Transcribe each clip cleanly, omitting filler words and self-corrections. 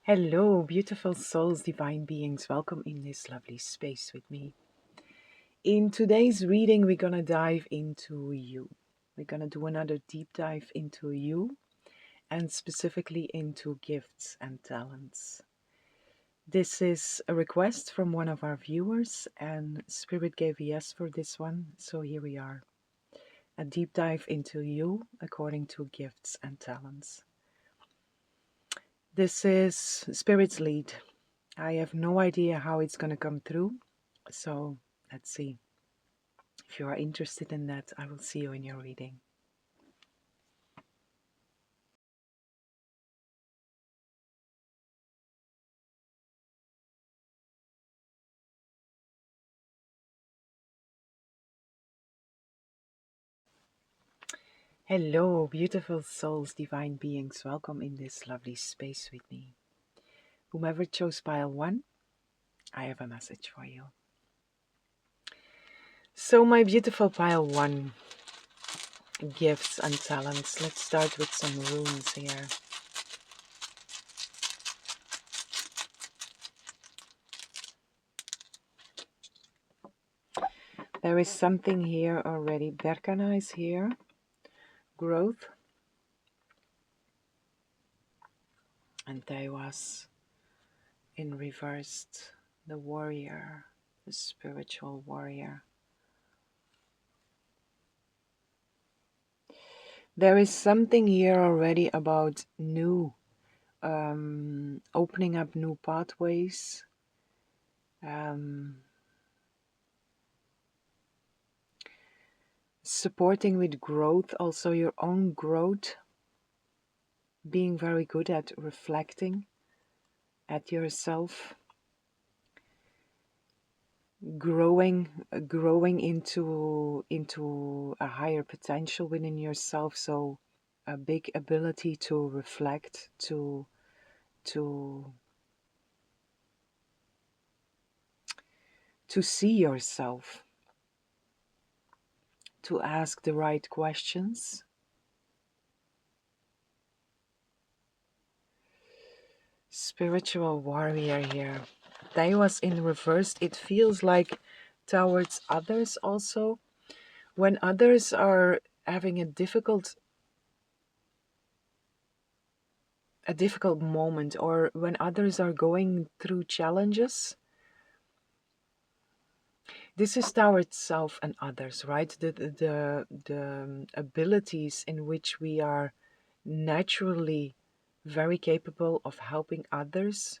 Hello, beautiful souls, divine beings. Welcome in this lovely space with me. In today's reading, we're going to dive into you. We're going to do another deep dive into you and specifically into gifts and talents. This is a request from one of our viewers, and Spirit gave a yes for this one. So here we are. A deep dive into you according to gifts and talents. This is Spirit's lead. I have no idea how it's going to come through, so let's see. If you are interested in that, I will see you in your reading. Hello, beautiful souls, divine beings. Welcome in this lovely space with me. Whomever chose pile 1, I have a message for you. So, my beautiful pile 1, gifts and talents. Let's start with some runes here. There is something here already. Berkana is here. Growth. And Taiwas in reversed. The warrior. The spiritual warrior. There is something here already about new, opening up new pathways. Supporting with growth, also your own growth. Being very good at reflecting at yourself. Growing into a higher potential within yourself. So a big ability to reflect, to see yourself, to ask the right questions. Spiritual warrior here. They was in reversed. It feels like towards others also. When others are having a difficult moment, or when others are going through challenges, this is towards self and others, right? The abilities in which we are naturally very capable of helping others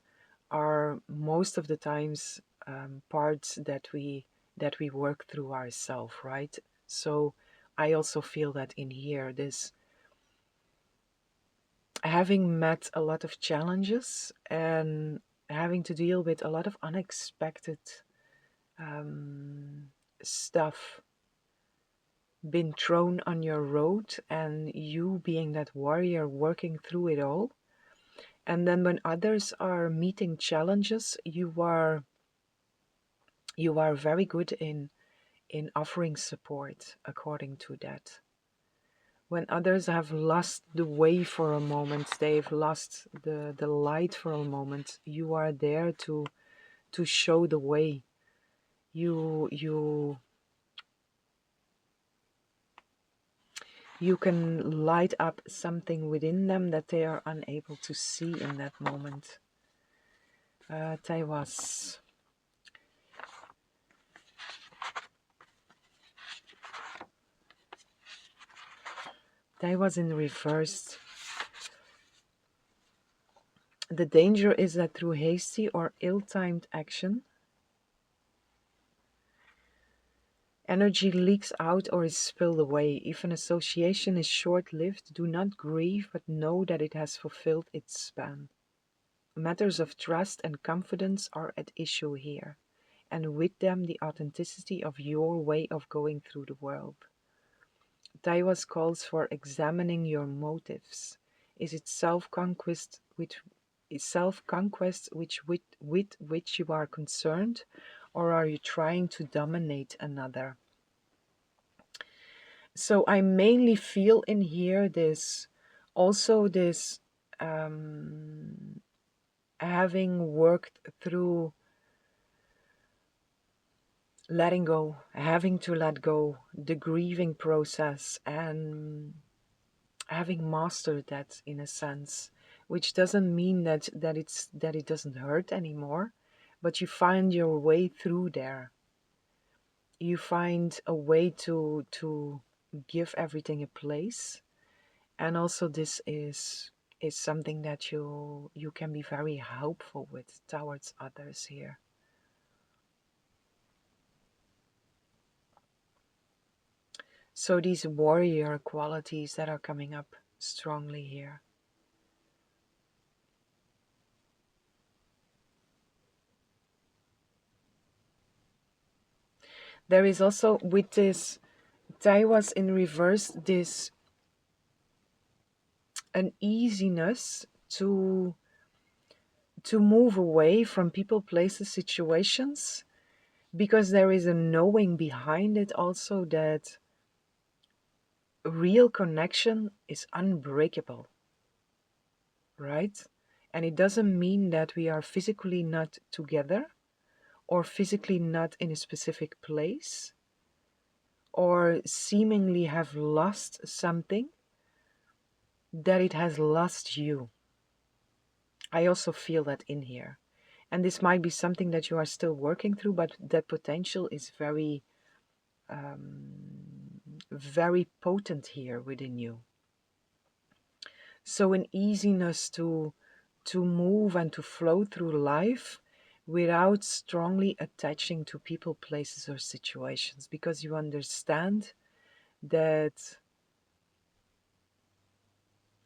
are most of the times parts that we work through ourselves, right? So I also feel that in here, this having met a lot of challenges and having to deal with a lot of unexpected stuff been thrown on your road, and you being that warrior working through it all. And then when others are meeting challenges, you are very good in offering support according to that. When others have lost the way for a moment, they've lost the light for a moment, you are there to show the way. You can light up something within them that they are unable to see in that moment. Taiwas. Taiwas in reversed. The danger is that through hasty or ill-timed action, energy leaks out or is spilled away. If an association is short-lived, do not grieve, but know that it has fulfilled its span. Matters of trust and confidence are at issue here, and with them the authenticity of your way of going through the world. Taiwas calls for examining your motives. Is it self-conquest with which you are concerned, or are you trying to dominate another? So I mainly feel in here this having worked through letting go, having to let go, the grieving process, and having mastered that in a sense, which doesn't mean that it doesn't hurt anymore, but you find your way through there. You find a way to give everything a place, and also this is something that you can be very helpful with towards others here. So these warrior qualities that are coming up strongly here. There is also with this Taiwas in reverse, this an easiness to move away from people, places, situations, because there is a knowing behind it also that real connection is unbreakable, right? And it doesn't mean that we are physically not together or physically not in a specific place or seemingly have lost something, that it has lost you. I also feel that in here. And this might be something that you are still working through, but that potential is very, very potent here within you. So an easiness to move and to flow through life without strongly attaching to people, places, or situations, because you understand that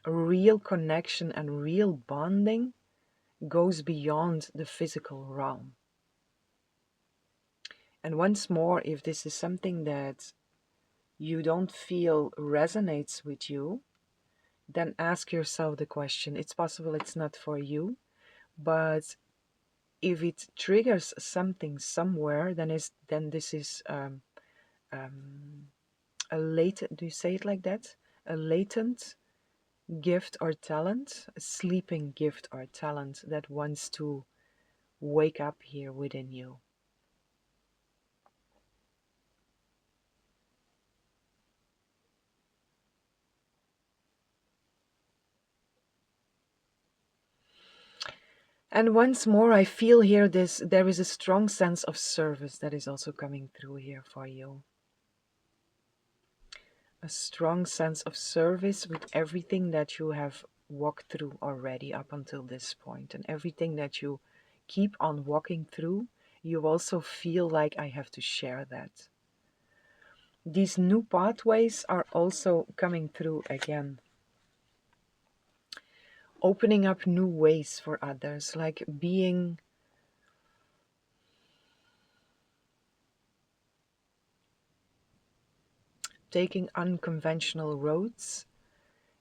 real connection and real bonding goes beyond the physical realm. And once more, if this is something that you don't feel resonates with you, then ask yourself the question. It's possible it's not for you, but if it triggers something somewhere, then this is a latent. Do you say it like that? A latent gift or talent, a sleeping gift or talent that wants to wake up here within you. And once more, I feel here there is a strong sense of service that is also coming through here for you. A strong sense of service with everything that you have walked through already up until this point, and everything that you keep on walking through, you also feel like I have to share that. These new pathways are also coming through again. Opening up new ways for others, like taking unconventional roads,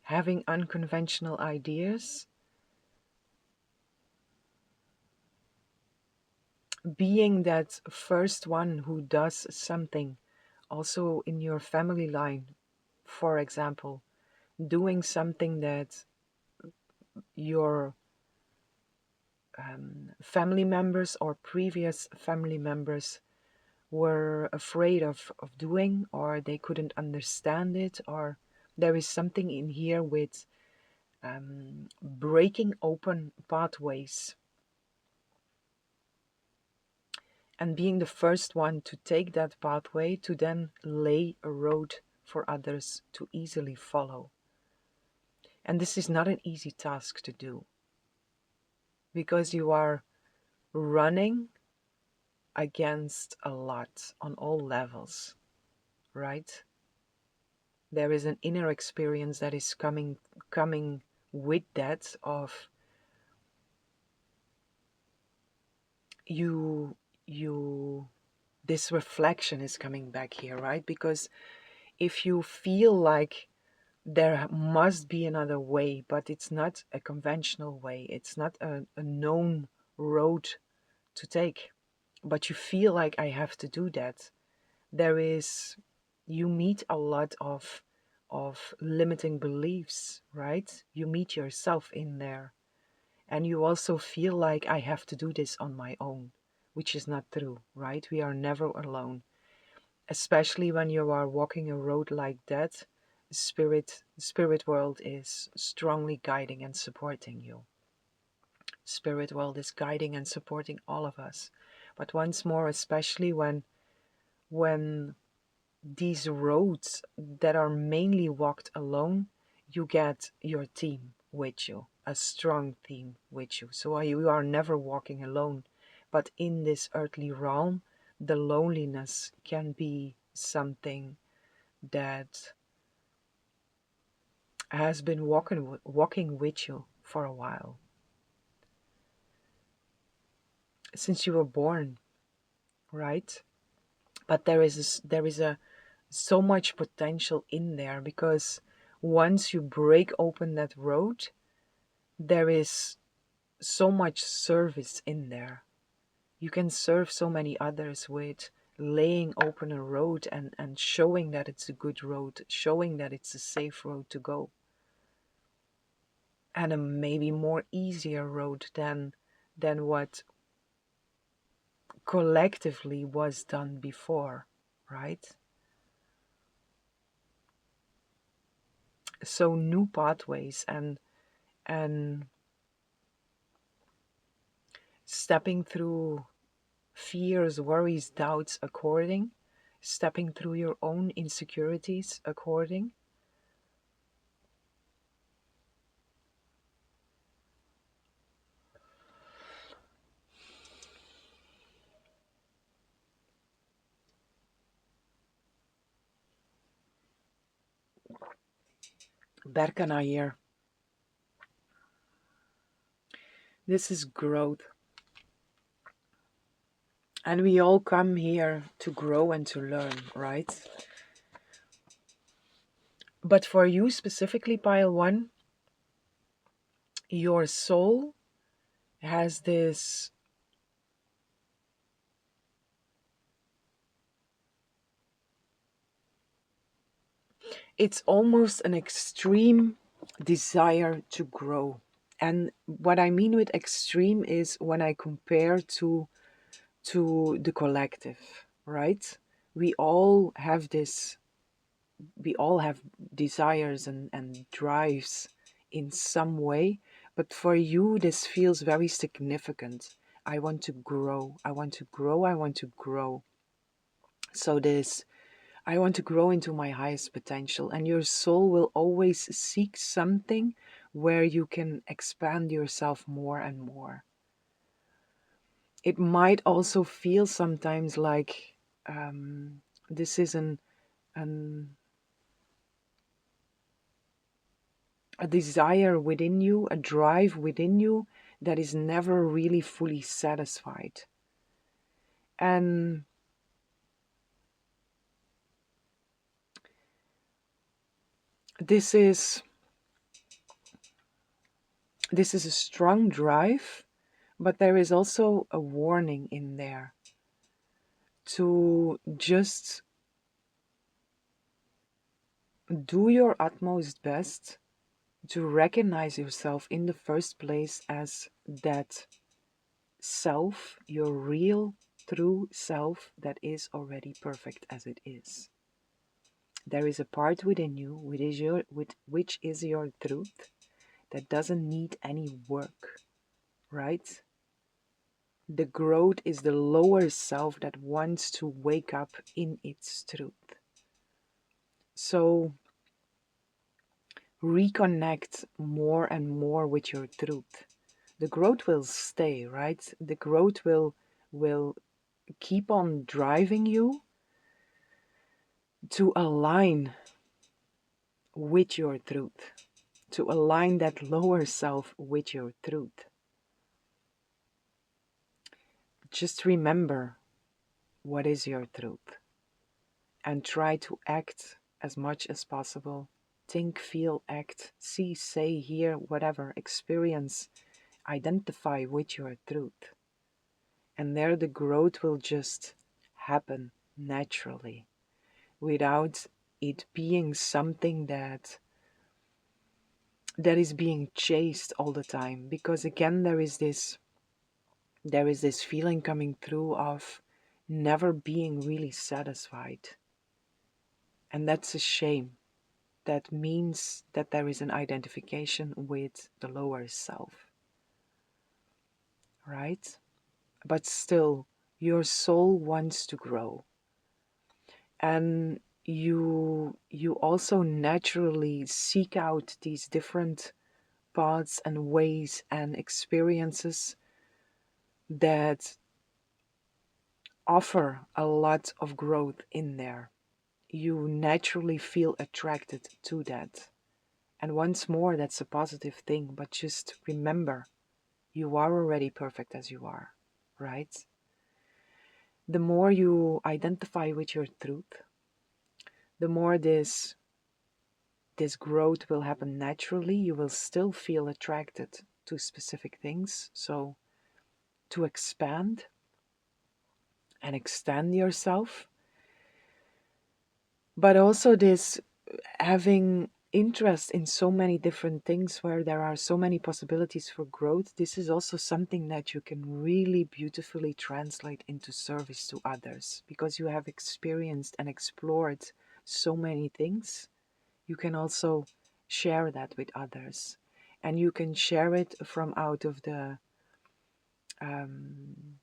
having unconventional ideas, being that first one who does something, also in your family line, for example, doing something that your family members or previous family members were afraid of doing, or they couldn't understand it, or there is something in here with breaking open pathways and being the first one to take that pathway to then lay a road for others to easily follow. And this is not an easy task to do, because you are running against a lot on all levels, right? There is an inner experience that is coming with that of you this reflection is coming back here, right? Because if you feel like there must be another way, but it's not a conventional way, it's not a known road to take, but you feel like I have to do that, you meet a lot of limiting beliefs, right? You meet yourself in there, And you also feel like I have to do this on my own, which is not true, right? We are never alone. Especially when you are walking a road like that, spirit world is strongly guiding and supporting you. Spirit world is guiding and supporting all of us. But once more, especially when these roads that are mainly walked alone, you get your team with you, a strong team with you. So you are never walking alone. But in this earthly realm, the loneliness can be something that has been walking with you for a while. Since you were born, right? But there is a so much potential in there, because once you break open that road, there is so much service in there. You can serve so many others with laying open a road and showing that it's a good road, showing that it's a safe road to go, and a maybe more easier road than what collectively was done before, right? So new pathways and stepping through fears, worries, doubts according, stepping through your own insecurities according. Berkana here. This is growth. And we all come here to grow and to learn, right? But for you specifically, pile one, your soul has this it's almost an extreme desire to grow. And what I mean with extreme is when I compare to the collective, right? We all have this, we all have desires and drives in some way, but for you, this feels very significant. I want to grow, I want to grow, I want to grow. So this, I want to grow into my highest potential, and your soul will always seek something where you can expand yourself more and more. It might also feel sometimes like this is an a desire within you, a drive within you that is never really fully satisfied. And this is this is a strong drive, but there is also a warning in there to just do your utmost best to recognize yourself in the first place as that self, your real, true self that is already perfect as it is. There is a part within you, which is your truth, that doesn't need any work, right? The growth is the lower self that wants to wake up in its truth. So reconnect more and more with your truth. The growth will stay, right? The growth will keep on driving you to align with your truth, to align that lower self with your truth. Just remember what is your truth and try to act as much as possible. Think, feel, act, see, say, hear, whatever, experience, identify with your truth. And there the growth will just happen naturally without it being something that that is being chased all the time, because again there is this feeling coming through of never being really satisfied. And that's a shame. That means that there is an identification with the lower self, right? But still, your soul wants to grow. And you also naturally seek out these different paths and ways and experiences that offer a lot of growth in there. You naturally feel attracted to that. And once more, that's a positive thing, but just remember, you are already perfect as you are, right? The more you identify with your truth, the more this growth will happen naturally. You will still feel attracted to specific things. So to expand and extend yourself, but also this having interest in so many different things where there are so many possibilities for growth, this is also something that you can really beautifully translate into service to others, because you have experienced and explored so many things. You can also share that with others, and you can share it from out of the um,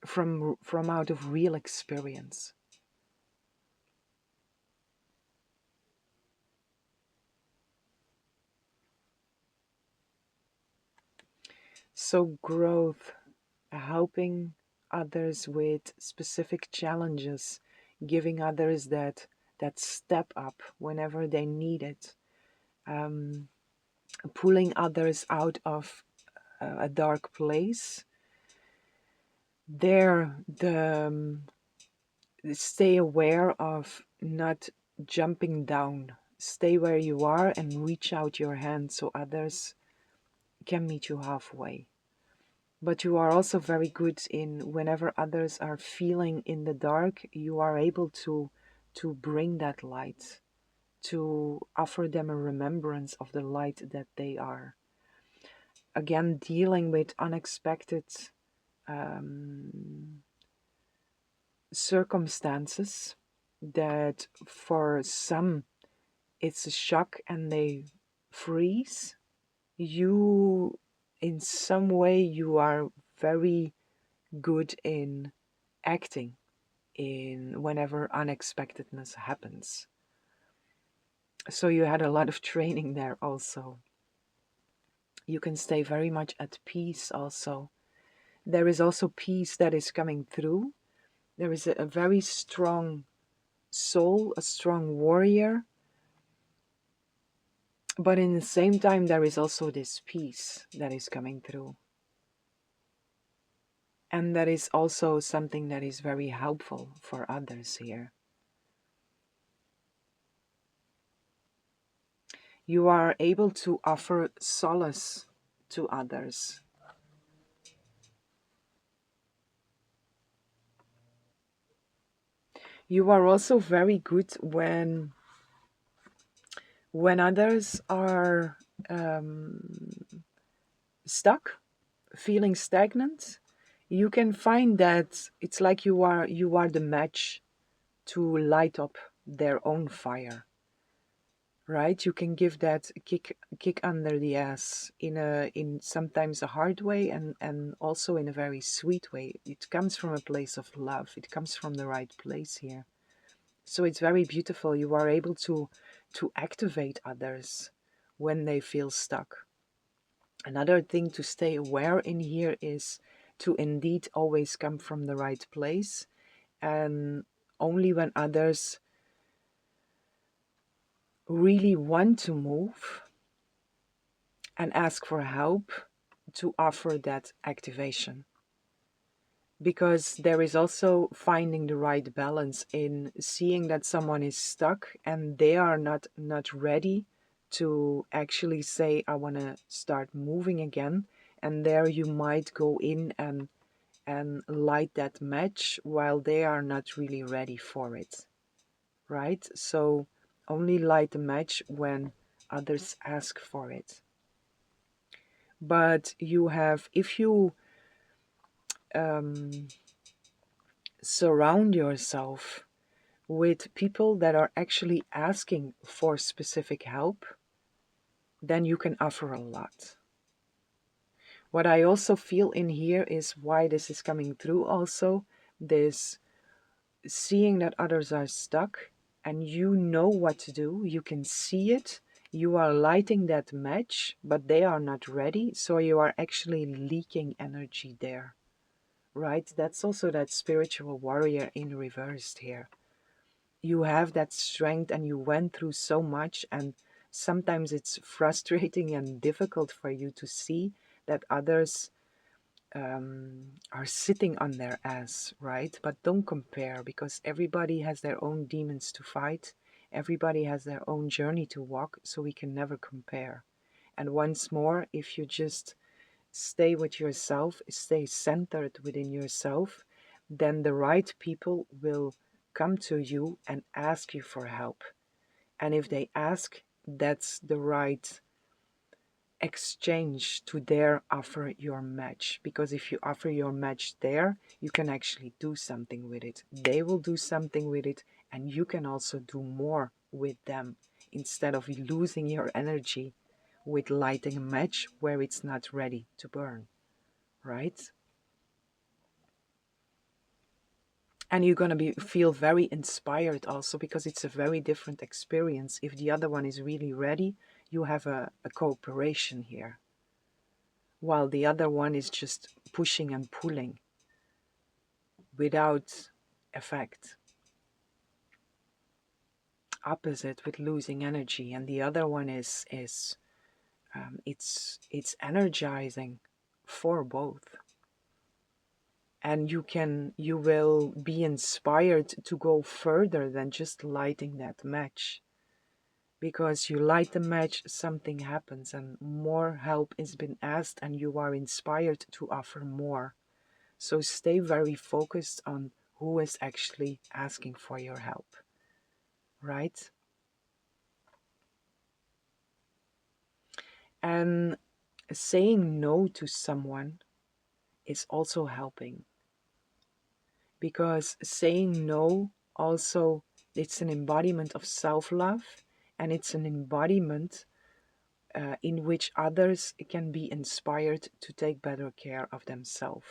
from out of real experience. So growth, helping others with specific challenges, giving others that step up whenever they need it, um, pulling others out of a dark place. There, stay aware of not jumping down. Stay where you are and reach out your hand so others can meet you halfway. But you are also very good in whenever others are feeling in the dark, you are able to bring that light, to offer them a remembrance of the light that they are. Again, dealing with unexpected um, circumstances that for some it's a shock and they freeze. You, in some way, you are very good in acting in whenever unexpectedness happens. So you had a lot of training there also. You can stay very much at peace also. There is also peace that is coming through. There is a very strong soul, a strong warrior, but in the same time there is also this peace that is coming through. And that is also something that is very helpful for others here. You are able to offer solace to others. You are also very good when others are stuck, feeling stagnant. You can find that it's like you are the match to light up their own fire, right? You can give that kick under the ass in sometimes a hard way and also in a very sweet way. It comes from a place of love. It comes from the right place here. So it's very beautiful. You are able to activate others when they feel stuck. Another thing to stay aware in here is to indeed always come from the right place, and only when others really want to move and ask for help, to offer that activation. Because there is also finding the right balance in seeing that someone is stuck and they are not ready to actually say, I want to start moving again. And there you might go in and light that match while they are not really ready for it, right? So only light the match when others ask for it. But if you surround yourself with people that are actually asking for specific help, then you can offer a lot. What I also feel in here is why this is coming through also, this seeing that others are stuck and you know what to do, you can see it, you are lighting that match, but they are not ready, so you are actually leaking energy there, right? That's also that spiritual warrior in reversed here. You have that strength and you went through so much, and sometimes it's frustrating and difficult for you to see that others are sitting on their ass, right? But don't compare, because everybody has their own demons to fight. Everybody has their own journey to walk, so we can never compare. And once more, if you just stay with yourself, stay centered within yourself, then the right people will come to you and ask you for help. And if they ask, that's the right exchange to their offer your match. Because if you offer your match there, you can actually do something with it. They will do something with it, and you can also do more with them instead of losing your energy with lighting a match where it's not ready to burn, right? And you're going to feel very inspired also, because it's a very different experience. If the other one is really ready, you have a cooperation here, while the other one is just pushing and pulling without effect. Opposite with losing energy, and the other one is it's energizing for both. And you will be inspired to go further than just lighting that match. Because you light the match, something happens and more help is been asked, and you are inspired to offer more. So stay very focused on who is actually asking for your help, right? And saying no to someone is also helping, because saying no also, it's an embodiment of self-love, and it's an embodiment in which others can be inspired to take better care of themselves.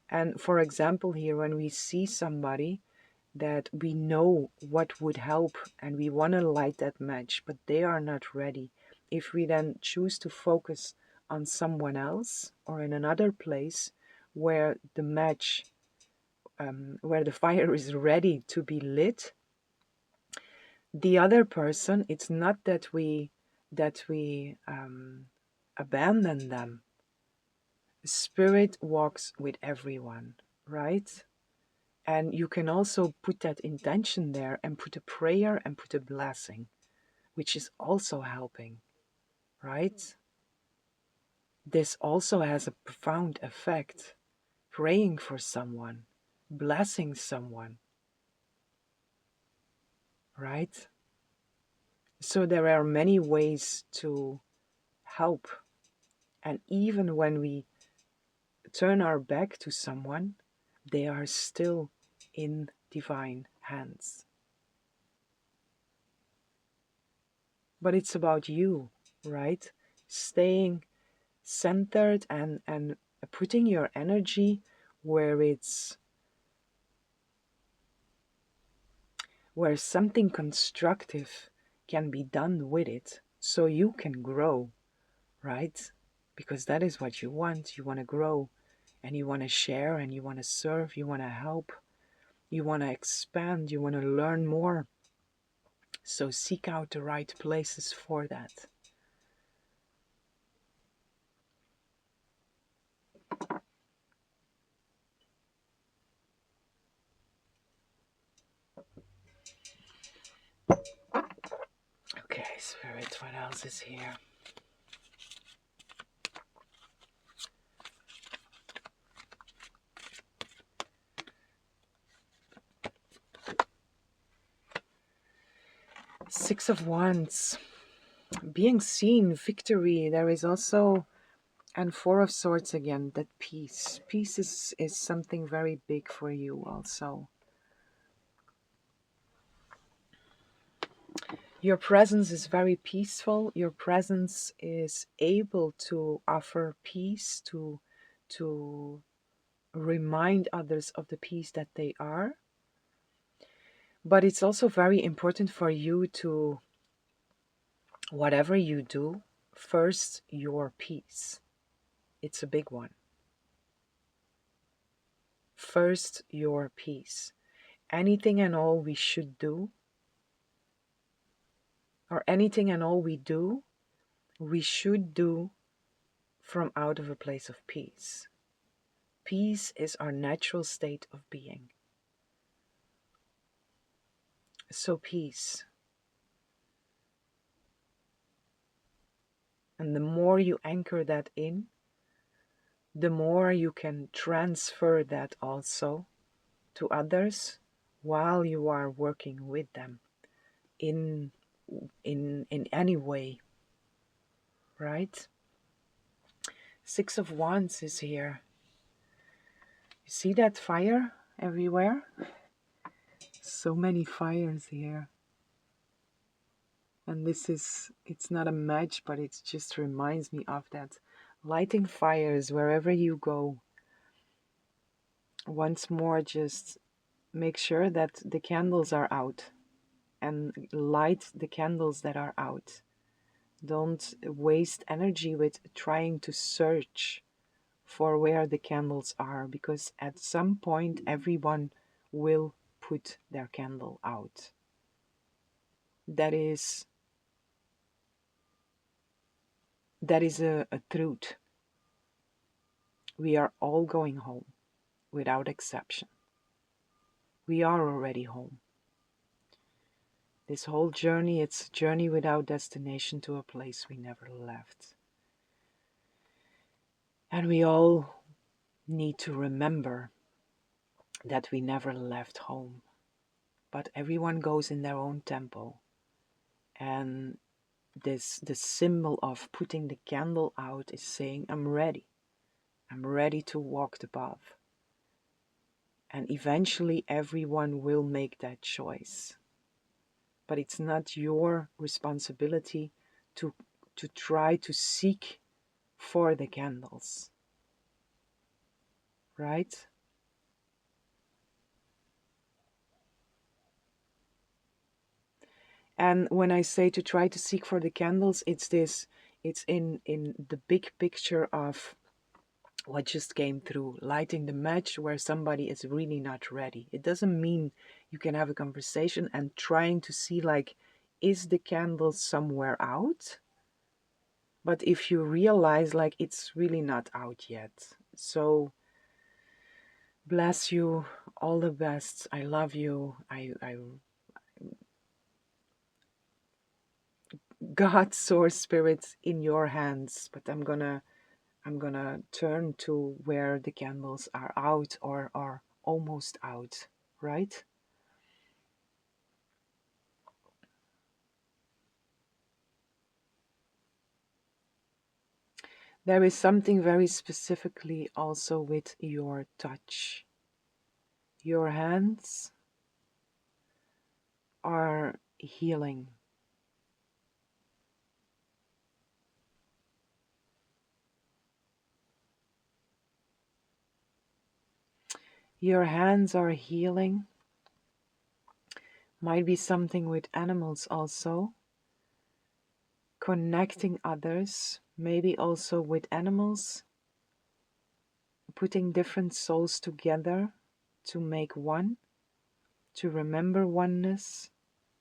And for example, here, when we see somebody that we know what would help and we want to light that match, but they are not ready, if we then choose to focus on someone else or in another place where the match, where the fire is ready to be lit, the other person, it's not that we abandon them. Spirit walks with everyone, right? And you can also put that intention there and put a prayer and put a blessing, which is also helping, right? This also has a profound effect. Praying for someone, blessing someone, right? So there are many ways to help. And even when we turn our back to someone, they are still in divine hands. But it's about you, right? Staying centered and putting your energy where something constructive can be done with it, so you can grow, right? Because that is what you want. You want to grow, and you want to share, and you want to serve, you want to help, you want to expand, you want to learn more. So seek out the right places for that. Okay, Spirit, what else is here? Six of Wands. being seen, victory. There is also, and Four of Swords again, that peace. Peace is something very big for you also. Your presence is very peaceful. Your presence is able to offer peace, to remind others of the peace that they are. But it's also very important for you to, whatever you do, first your peace. It's a big one. First your peace. Anything and all we should do, or anything and all we do, we should do from out of a place of peace. Peace is our natural state of being. So peace. And the more you anchor that in, the more you can transfer that also to others while you are working with them in any way, right? Six of Wands is here. You see that fire everywhere? So many fires here. And it's not a match, but it just reminds me of that. Lighting fires wherever you go. Once more, just make sure that the candles are out and light the candles that are out. Don't waste energy with trying to search for where the candles are, because at some point everyone will put their candle out. That is a truth. We are all going home, without exception. We are already home. This whole journey, it's a journey without destination to a place we never left. And we all need to remember that we never left home. But everyone goes in their own tempo. And the symbol of putting the candle out is saying, I'm ready. I'm ready to walk the path. And eventually everyone will make that choice. But it's not your responsibility to try to seek for the candles. Right? And when I say to try to seek for the candles, it's in the big picture of what just came through, lighting the match where somebody is really not ready. It doesn't mean you can have a conversation and trying to see, like, is the candle somewhere out? But if you realize, like, it's really not out yet. So bless you, all the best. I love you. God, source, spirits, in your hands. But I'm gonna turn to where the candles are out or are almost out, right? There is something very specifically also with your touch. Your hands are healing. Your hands are healing. Might be something with animals also. Connecting others, maybe also with animals. Putting different souls together to make one, to remember oneness,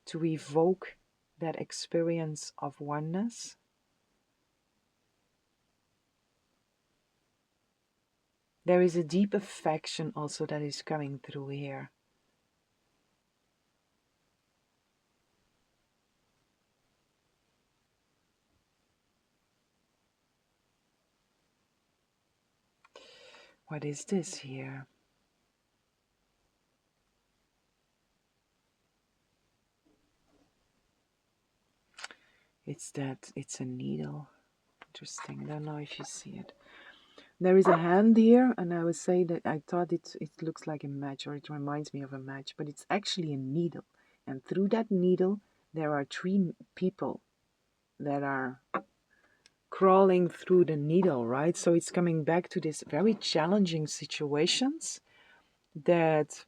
to evoke that experience of oneness. There is a deep affection also that is coming through here. What is this here? It's a needle. Interesting. I don't know if you see it. There is a hand here, and I would say that I thought it looks like a match, or it reminds me of a match, but it's actually a needle. And through that needle, there are three people that are crawling through the needle, right? So it's coming back to this very challenging situations that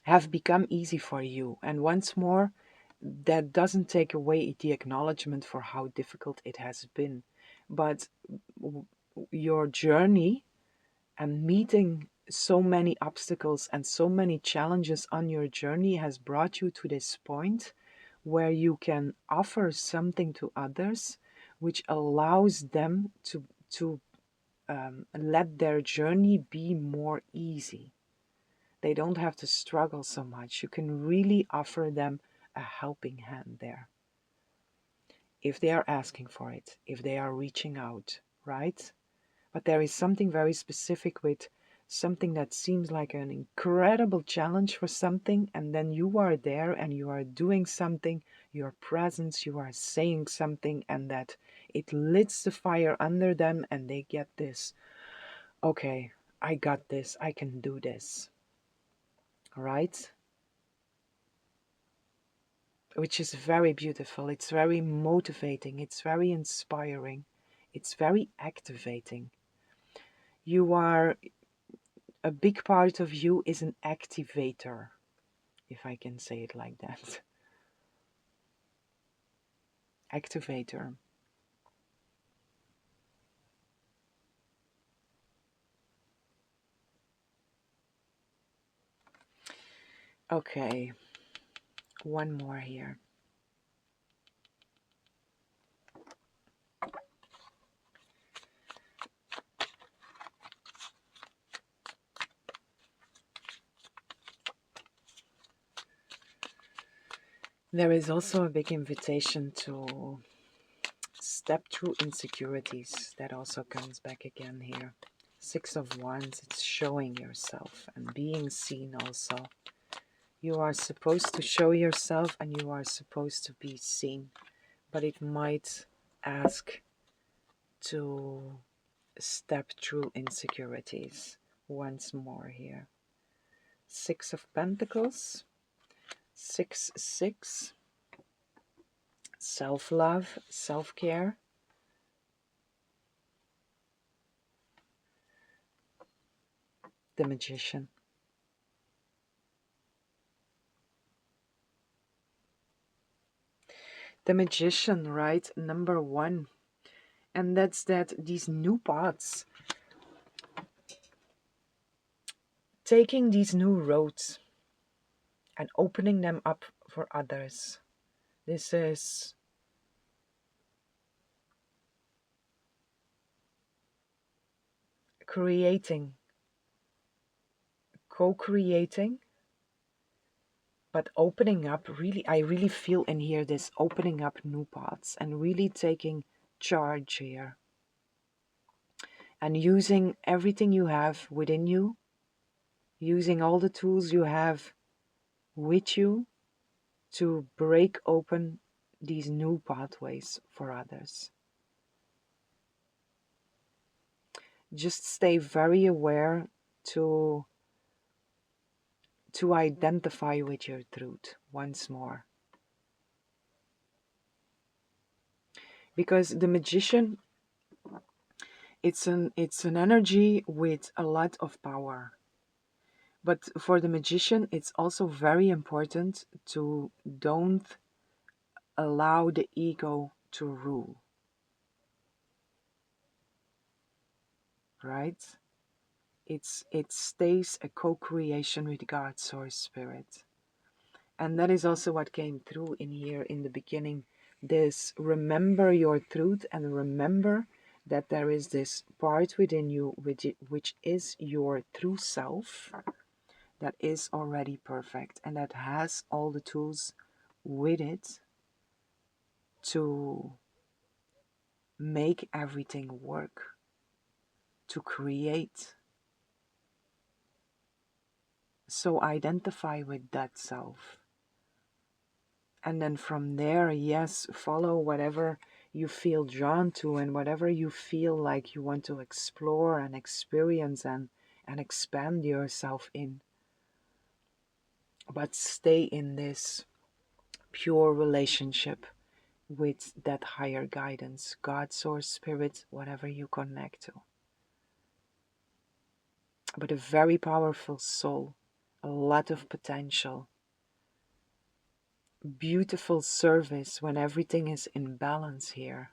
have become easy for you. And once more, that doesn't take away the acknowledgement for how difficult it has been. But your journey and meeting so many obstacles and so many challenges on your journey has brought you to this point where you can offer something to others which allows them to let their journey be more easy. They don't have to struggle so much. You can really offer them a helping hand there if they are asking for it, if they are reaching out, right? But there is something very specific with something that seems like an incredible challenge for something, and then you are there and you are doing something, your presence, you are saying something, and that it lights the fire under them, and they get this, okay, I got this, I can do this, right? Which is very beautiful, it's very motivating, it's very inspiring, it's very activating. You are a big part of you is an activator, if I can say it like that. Activator. Okay, one more here. There is also a big invitation to step through insecurities. That also comes back again here. Six of Wands, it's showing yourself and being seen also. You are supposed to show yourself and you are supposed to be seen. But it might ask to step through insecurities once more here. Six of Pentacles, 6, self-love, self-care. The Magician. The Magician, right? Number one. And that's that these new paths. Taking these new roads and opening them up for others. This is creating, co-creating, but opening up. Really, I really feel in here this opening up new paths and really taking charge here. And using everything you have within you, using all the tools you have with you to break open these new pathways for others. Just stay very aware to identify with your truth once more. Because the Magician, it's an energy with a lot of power. But for the Magician, it's also very important to don't allow the ego to rule. Right? It stays a co-creation with God, Source Spirit. And that is also what came through in here in the beginning. This remember your truth and remember that there is this part within you which is your true self that is already perfect and that has all the tools with it to make everything work, to create. So identify with that self And then from there, yes, follow whatever you feel drawn to and whatever you feel like you want to explore and experience and expand yourself in. But stay in this pure relationship with that higher guidance, God, source, spirit, whatever you connect to. But a very powerful soul, a lot of potential, beautiful service when everything is in balance here.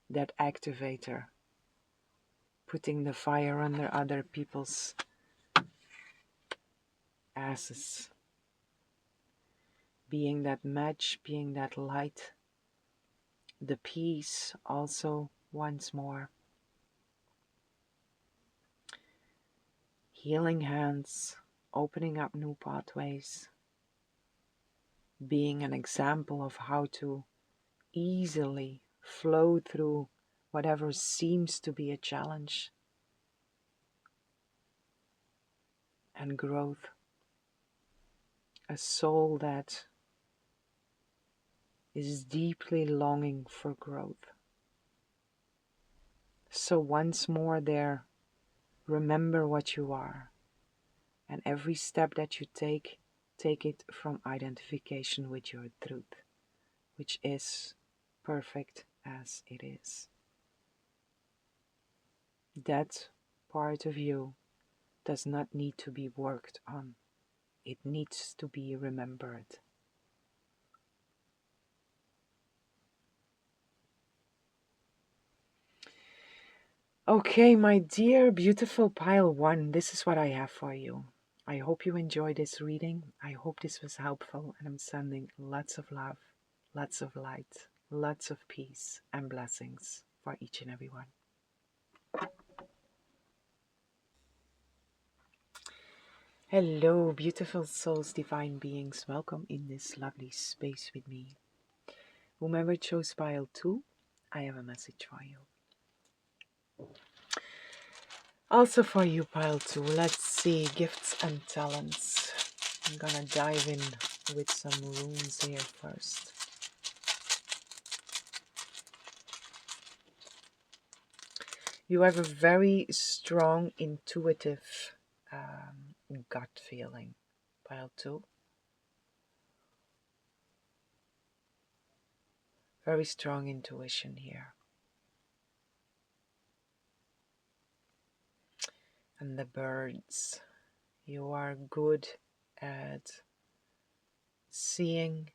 That activator, putting the fire under other people's asses, being that match, being that light, the peace also once more. Healing hands, opening up new pathways, being an example of how to easily flow through whatever seems to be a challenge, and growth. A soul that is deeply longing for growth. So once more there, remember what you are, and every step that you take it from identification with your truth, which is perfect as it is. That part of you does not need to be worked on. It needs to be remembered. Okay, my dear beautiful pile one, this is what I have for you. I hope you enjoyed this reading. I hope this was helpful, and I'm sending lots of love, lots of light, lots of peace and blessings for each and every one. Hello, beautiful souls, divine beings. Welcome in this lovely space with me. Whomever chose pile 2, I have a message for you. Also for you, pile 2, let's see, gifts and talents. I'm gonna dive in with some runes here first. You have a very strong, intuitive gut feeling, pile 2. Very strong intuition here. And the birds. You are good at seeing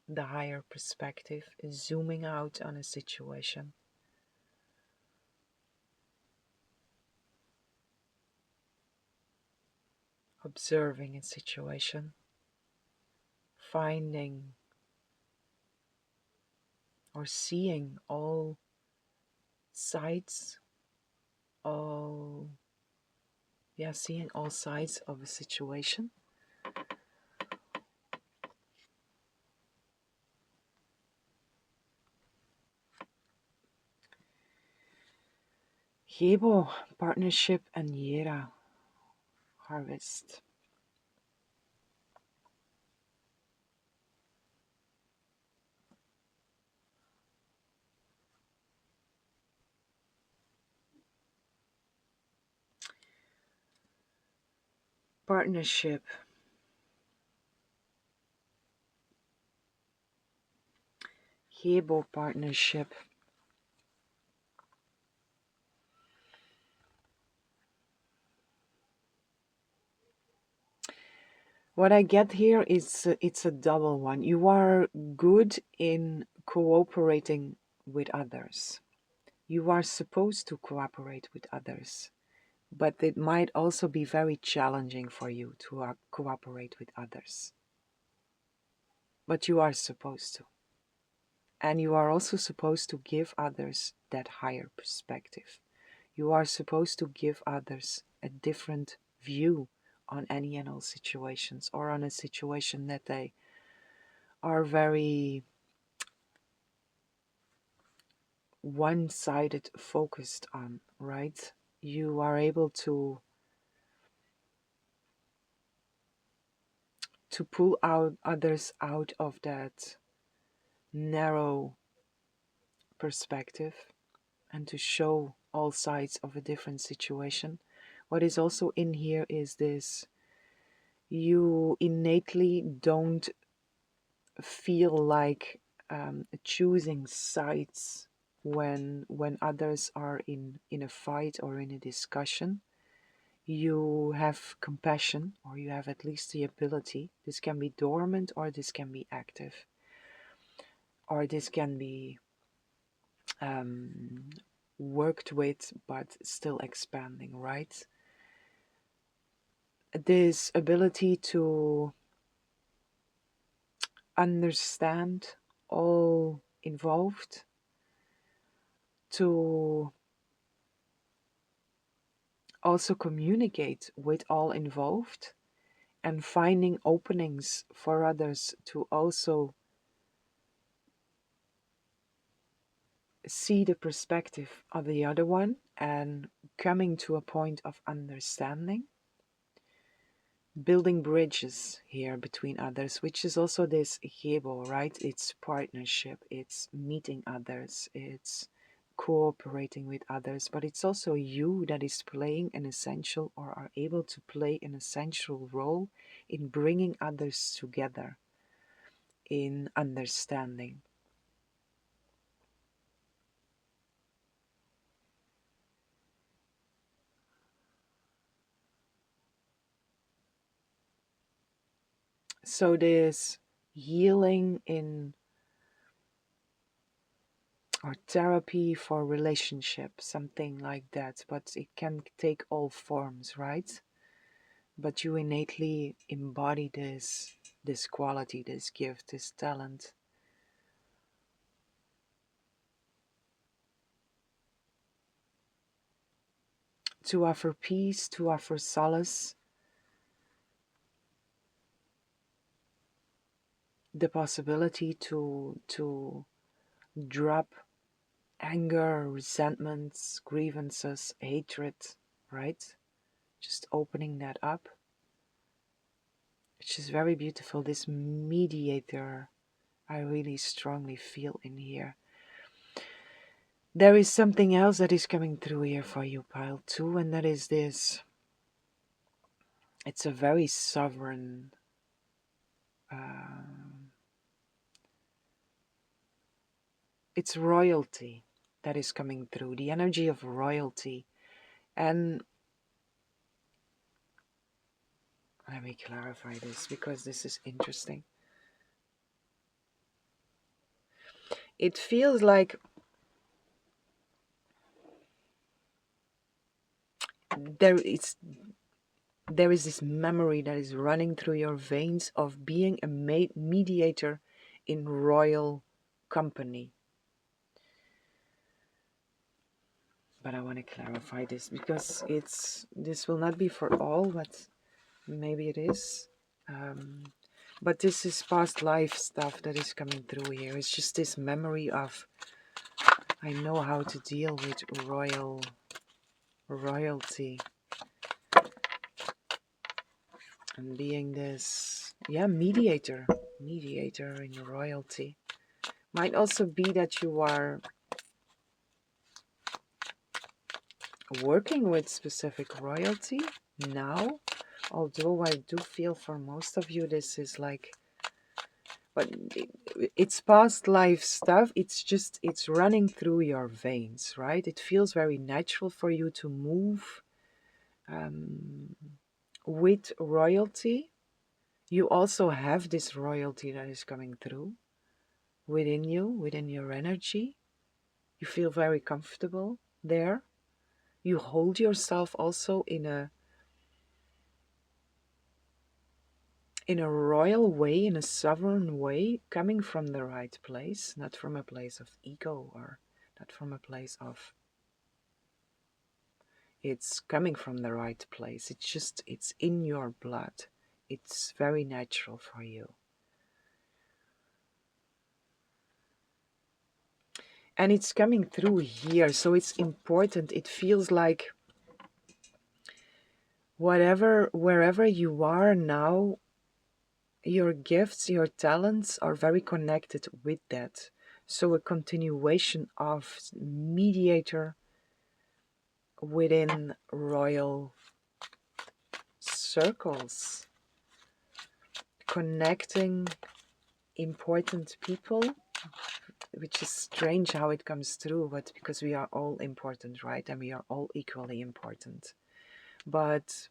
the higher perspective, zooming out on a situation. Observing a situation. Finding or seeing all sides, seeing all sides of a situation. Hebo, partnership, and Yera, harvest. Partnership. Hebo, partnership. What I get here is it's a double one. You are good in cooperating with others. You are supposed to cooperate with others, but it might also be very challenging for you to cooperate with others. But you are supposed to. And you are also supposed to give others that higher perspective. You are supposed to give others a different view on any and all situations, or on a situation that they are very one-sided focused on, right? You are able to to pull out others out of that narrow perspective and to show all sides of a different situation. What is also in here is this: you innately don't feel like choosing sides when others are in a fight or in a discussion. You have compassion, or you have at least the ability. This can be dormant, or this can be active, or this can be um, worked with but still expanding, right? This ability to understand all involved, to also communicate with all involved, and finding openings for others to also see the perspective of the other one and coming to a point of understanding, building bridges here between others, which is also this Hebo, right? It's partnership, it's meeting others, it's cooperating with others, but it's also you that is playing an essential, or are able to play an essential role in bringing others together in understanding. So this healing in, or therapy for relationship, something like that, but it can take all forms, right? But you innately embody this quality, this gift, this talent to offer peace, to offer solace, the possibility to drop anger, resentments, grievances, hatred, right? Just opening that up, which is very beautiful. This mediator, I really strongly feel in here. There is something else that is coming through here for you, pile 2, and that is this. It's a very sovereign it's royalty that is coming through, the energy of royalty. And let me clarify this because this is interesting. It feels like there is there is this memory that is running through your veins of being a mediator in royal company. But I want to clarify this because this will not be for all, but maybe it is. But this is past life stuff that is coming through here. It's just this memory of, I know how to deal with royalty, and being this, yeah, mediator in royalty. Might also be that you are working with specific royalty now, although I do feel for most of you this is like, but it's past life stuff. It's running through your veins, right? It feels very natural for you to move with royalty. You also have this royalty that is coming through within you, within your energy. You feel very comfortable there. You hold yourself also in a royal way, in a sovereign way, coming from the right place, not from a place of ego, or not from a place of, it's coming from the right place. It's in your blood. It's very natural for you. And it's coming through here, so it's important. It feels like wherever you are now, your gifts, your talents are very connected with that. So a continuation of mediator within royal circles, connecting important people, which is strange how it comes through, but because we are all important, right? And we are all equally important. But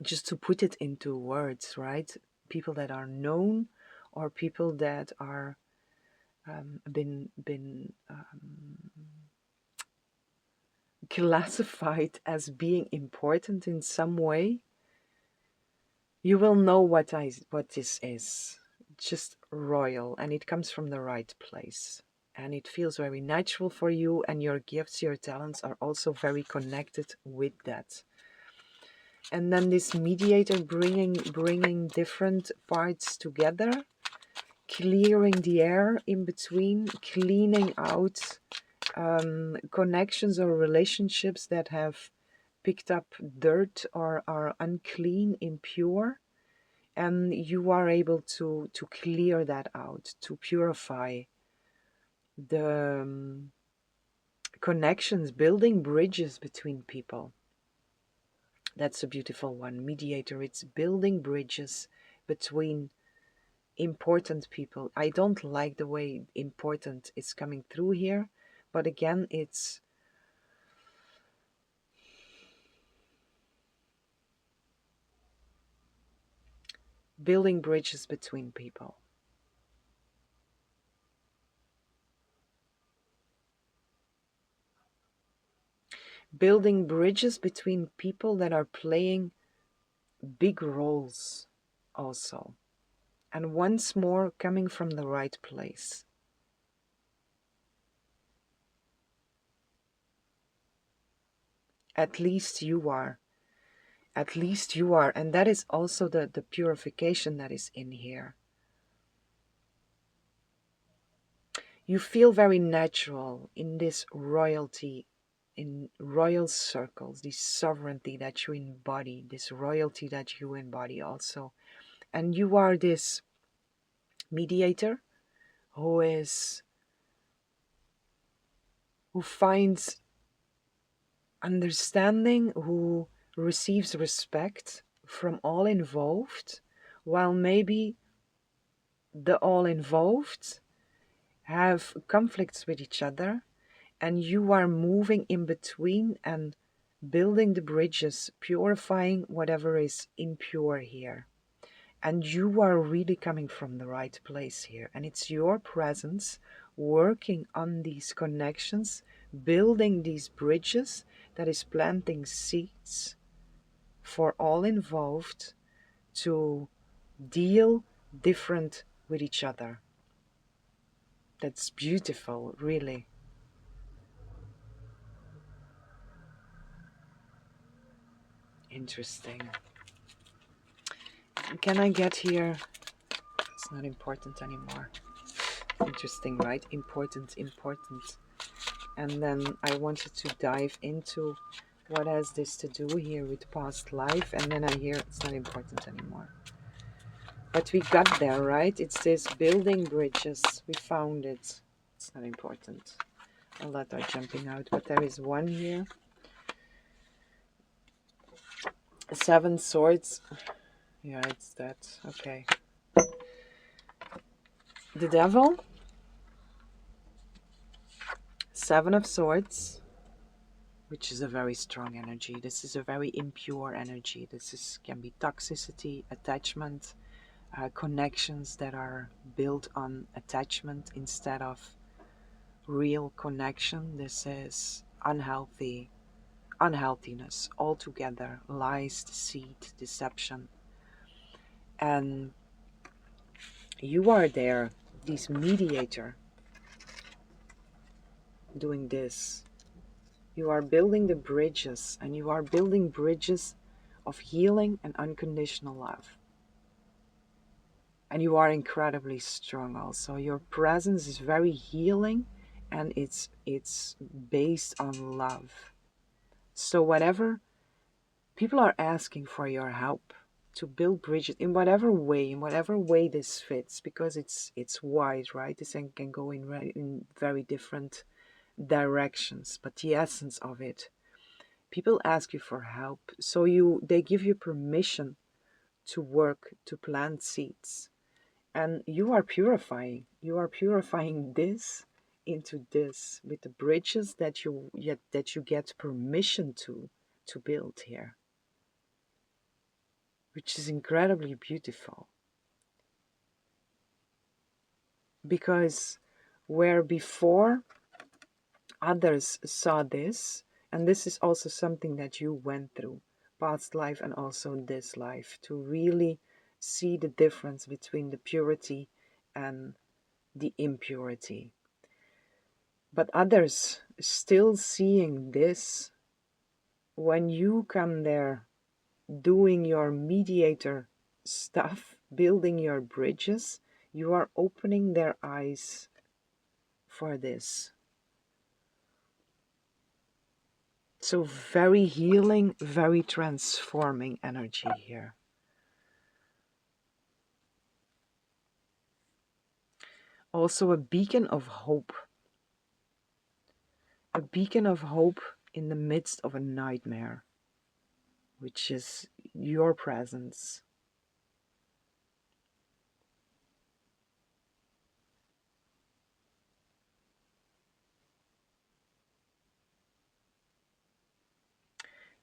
just to put it into words, right? People that are known or people that are been classified as being important in some way, you will know what this is. Just royal, and it comes from the right place. And it feels very natural for you, and your gifts, your talents are also very connected with that. And then this mediator bringing different parts together, clearing the air in between, cleaning out connections or relationships that have picked up dirt or are unclean, impure, and you are able to clear that out, to purify the connections, building bridges between people. That's a beautiful one. Mediator, it's building bridges between important people. I don't like the way important is coming through here, but again, it's building bridges between people. Building bridges between people that are playing big roles also. And once more, coming from the right place. At least you are. At least you are. And that is also the purification that is in here. You feel very natural in this royalty, in royal circles, this sovereignty that you embody, this royalty that you embody also. And you are this mediator who finds understanding, who receives respect from all involved, while maybe the all involved have conflicts with each other, and you are moving in between and building the bridges, purifying whatever is impure here. And you are really coming from the right place here. And it's your presence working on these connections, building these bridges, that is planting seeds for all involved to deal different with each other. That's beautiful, really. Interesting. Can I get here? It's not important anymore. Interesting, right? Important. And then I wanted to dive into what has this to do here with past life, and then I hear it's not important anymore. But we got there, right? It's this building bridges. We found it. It's not important. A lot are jumping out, but there is one here. 7 swords. Yeah, it's that. Okay. The devil. 7 of swords, which is a very strong energy. This is a very impure energy. Can be toxicity, attachment, connections that are built on attachment instead of real connection. This is unhealthiness altogether, lies, deceit, deception. And you are there, this mediator, doing this. You are building the bridges, and you are building bridges of healing and unconditional love. And you are incredibly strong also. Your presence is very healing, and it's based on love. So whatever people are asking for your help build bridges in whatever way this fits, because it's wide, right? This thing can go in very different directions, but the essence of it, people ask you for help, so they give you permission to work, to plant seeds, and you are purifying this into this with the bridges that you get permission to build here, which is incredibly beautiful. Because where before others saw this, and this is also something that you went through, past life and also this life, to really see the difference between the purity and the impurity. But others still seeing this, when you come there doing your mediator stuff, building your bridges, you are opening their eyes for this. So very healing, very transforming energy here. Also a beacon of hope. A beacon of hope in the midst of a nightmare, which is your presence.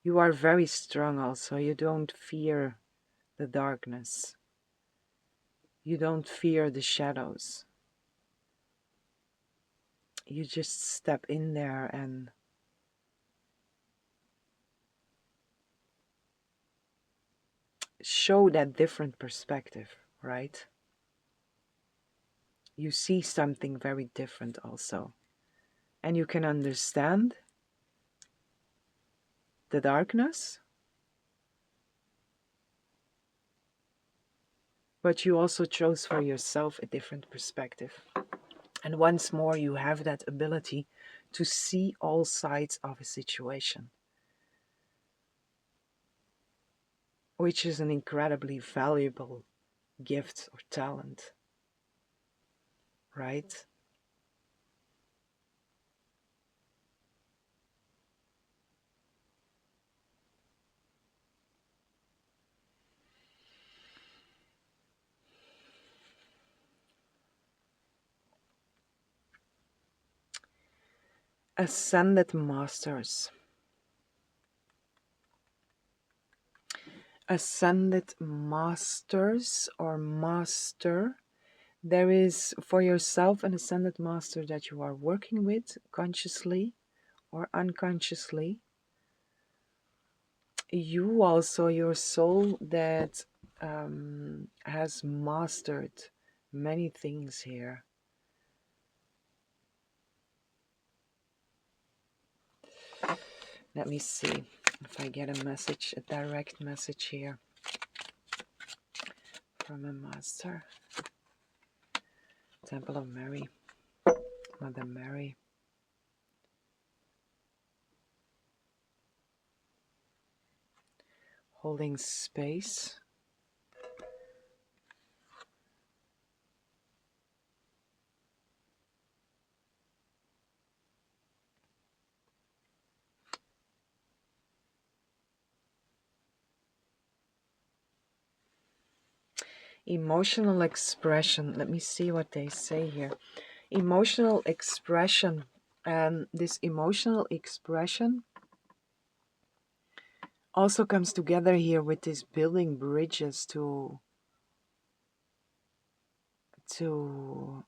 You are very strong also. You don't fear the darkness. You don't fear the shadows. You just step in there and show that different perspective, right? You see something very different also. And you can understand the darkness, but you also chose for yourself a different perspective. And once more, you have that ability to see all sides of a situation, which is an incredibly valuable gift or talent, right? Ascended Masters. Ascended Masters or Master. There is for yourself an Ascended Master that you are working with consciously or unconsciously. You also, your soul that has mastered many things here. Let me see if I get a message, a direct message here from a master. Temple of Mary, Mother Mary. Holding space. Emotional expression. Let me see what they say here. Emotional expression. And this emotional expression also comes together here with this building bridges to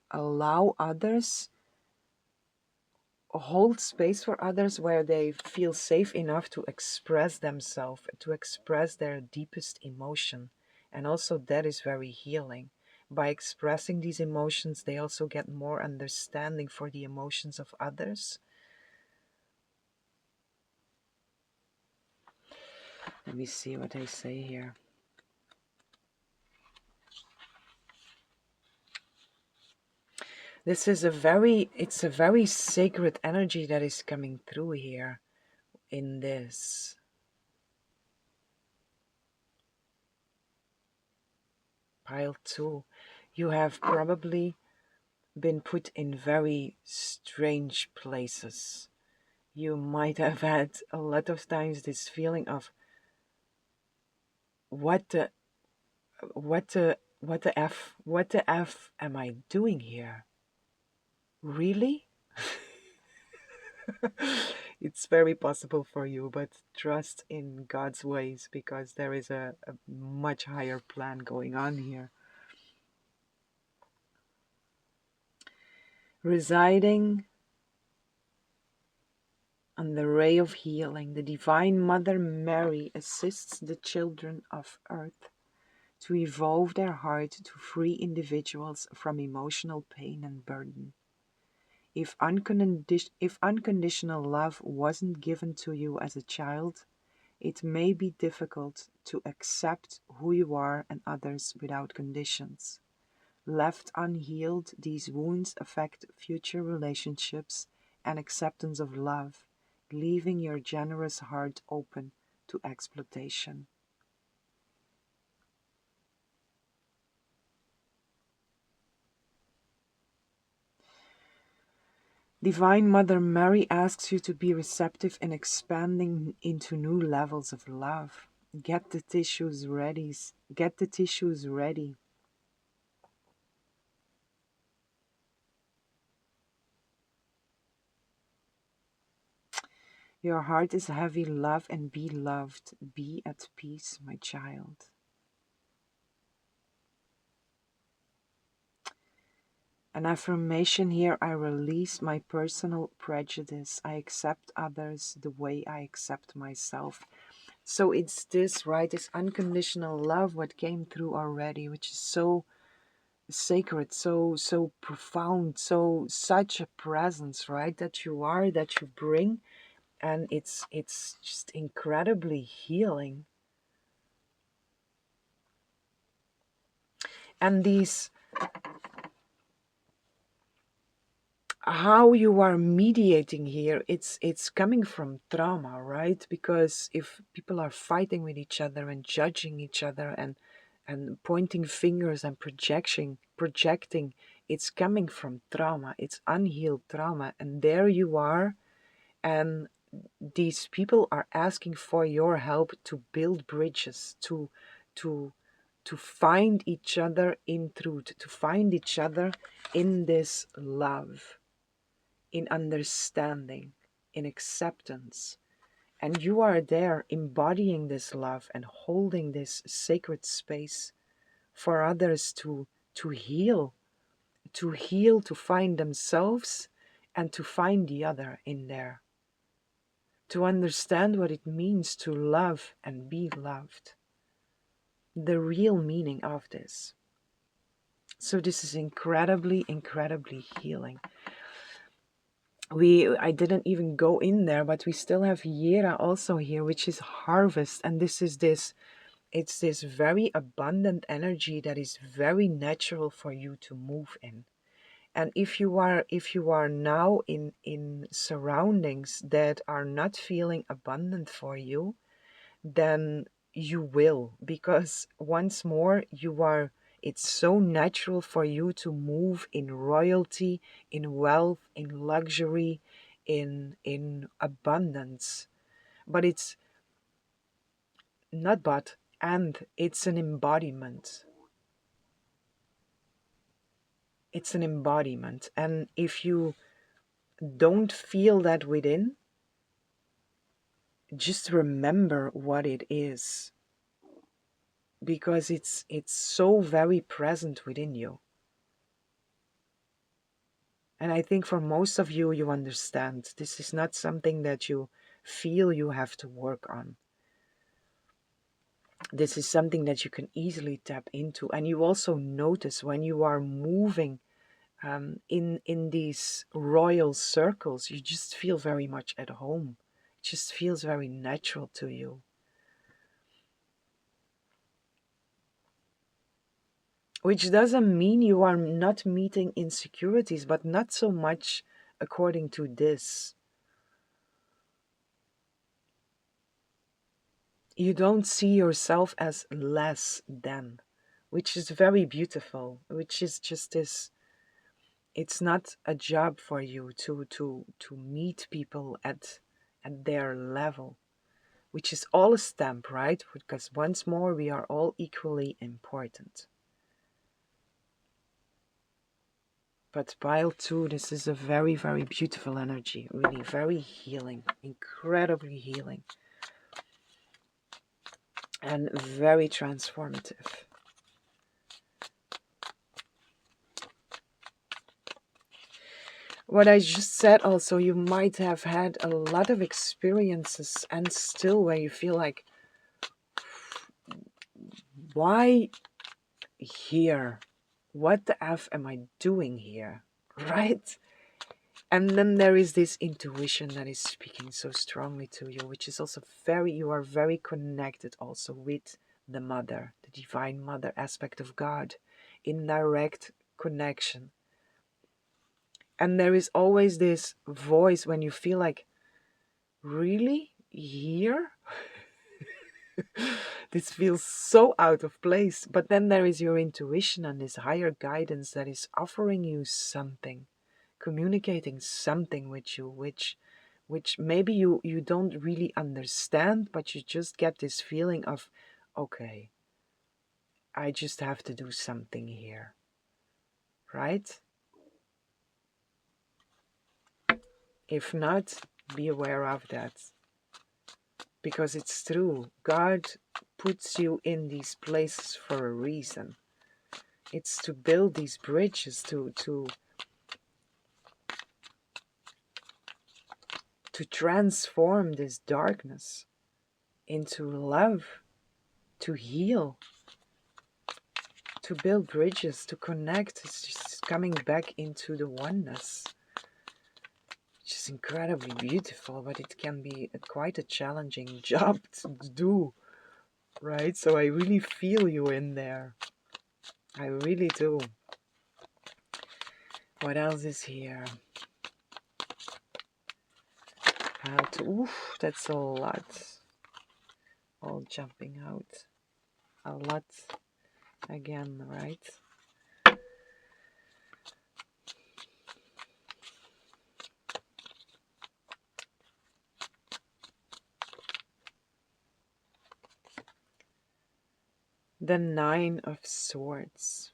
allow others, hold space for others where they feel safe enough to express themselves, to express their deepest emotion. And also that is very healing. By expressing these emotions, they also get more understanding for the emotions of others. Let me see what they say here. This is it's a very sacred energy that is coming through here in this. pile 2. You have probably been put in very strange places. You might have had a lot of times this feeling of what the what the f am I doing here? Really? It's very possible for you, but trust in God's ways because there is a much higher plan going on here. Residing on the ray of healing, the Divine Mother Mary assists the children of Earth to evolve their heart to free individuals from emotional pain and burden. If unconditional love wasn't given to you as a child, it may be difficult to accept who you are and others without conditions. Left unhealed, these wounds affect future relationships and acceptance of love, leaving your generous heart open to exploitation. Divine Mother Mary asks you to be receptive and expanding into new levels of love. Get the tissues ready. Get the tissues ready. Your heart is heavy. Love and be loved. Be at peace, my child. An affirmation here: I release my personal prejudice. I accept others the way I accept myself. So it's this, right? This unconditional love, what came through already, which is so sacred, so profound, such a presence, right? That you are, that you bring, and it's just incredibly healing. And these, how you are mediating here, it's coming from trauma, right? Because if people are fighting with each other and judging each other and pointing fingers and projecting, it's coming from trauma. It's unhealed trauma, and there you are, and these people are asking for your help to build bridges, to to find each other in truth, to find each other in this love, in understanding, in acceptance. And you are there embodying this love and holding this sacred space for others to heal, to find themselves and to find the other in there, to understand what it means to love and be loved, the real meaning of this. So this is incredibly, incredibly healing. I didn't even go in there, but we still have Yera also here, which is harvest, and it's this very abundant energy that is very natural for you to move in. And if you are now in surroundings that are not feeling abundant for you, then you will, because once more it's so natural for you to move in royalty, in wealth, in luxury, in abundance. But it's not but and it's an embodiment. It's an embodiment. And if you don't feel that within, just remember what it is, because it's so very present within you. And I think for most of you, you understand this is not something that you feel you have to work on. This is something that you can easily tap into. And you also notice when you are moving in these royal circles, you just feel very much at home. It just feels very natural to you. Which doesn't mean you are not meeting insecurities, but not so much according to this. You don't see yourself as less than, which is very beautiful, which is just this. It's not a job for you to meet people at their level, which is all a stamp, right? Because once more, we are all equally important. But pile 2, this is a very, very beautiful energy, really very healing, incredibly healing, and very transformative. What I just said also, you might have had a lot of experiences and still where you feel like, why here? What the F am I doing here? Right? And then there is this intuition that is speaking so strongly to you, which is also you are very connected also with the mother, the divine mother aspect of God, in direct connection. And there is always this voice when you feel like, really? Here? This feels so out of place. But then there is your intuition and this higher guidance that is offering you something, communicating something with you, which maybe you don't really understand, but you just get this feeling of, okay, I just have to do something here, right? If not, be aware of that. Because it's true. God puts you in these places for a reason. It's to build these bridges, to transform this darkness into love, to heal, to build bridges, to connect. It's just coming back into the oneness, which is incredibly beautiful, but it can be quite a challenging job to do, right? So I really feel you in there. I really do. What else is here? How to... Oof, that's a lot. All jumping out. A lot again, right? The 9 of Swords.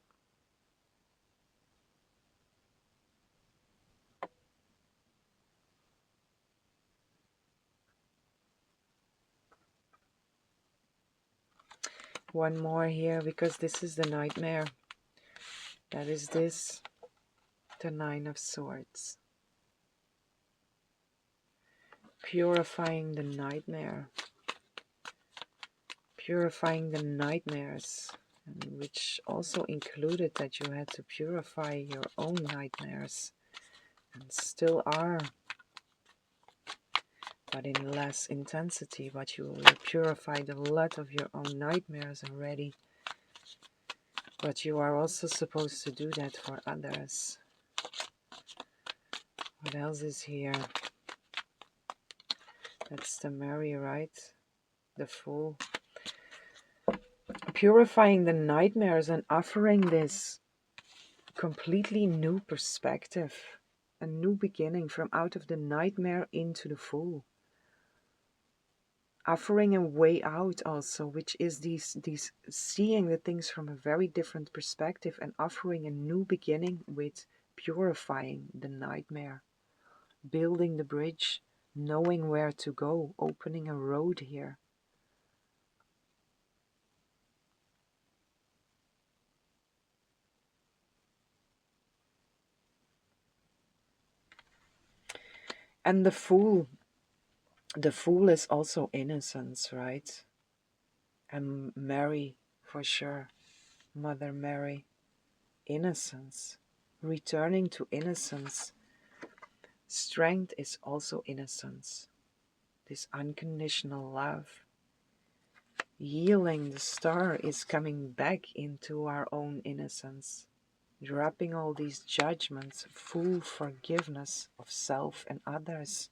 One more here, because this is the nightmare. That is this, the 9 of Swords. Purifying the nightmare. Purifying the nightmares, which also included that you had to purify your own nightmares, and still are, but in less intensity. But you purified a lot of your own nightmares already. But you are also supposed to do that for others. What else is here? That's the Mary, right? The Fool. Purifying the nightmares and offering this completely new perspective. A new beginning from out of the nightmare into the Fool. Offering a way out also, which is these seeing the things from a very different perspective and offering a new beginning with purifying the nightmare. Building the bridge, knowing where to go, opening a road here. And the Fool is also innocence, right? And Mary, for sure, Mother Mary, innocence, returning to innocence. Strength is also innocence, this unconditional love. Yielding the star is coming back into our own innocence, dropping all these judgments, full forgiveness of self and others.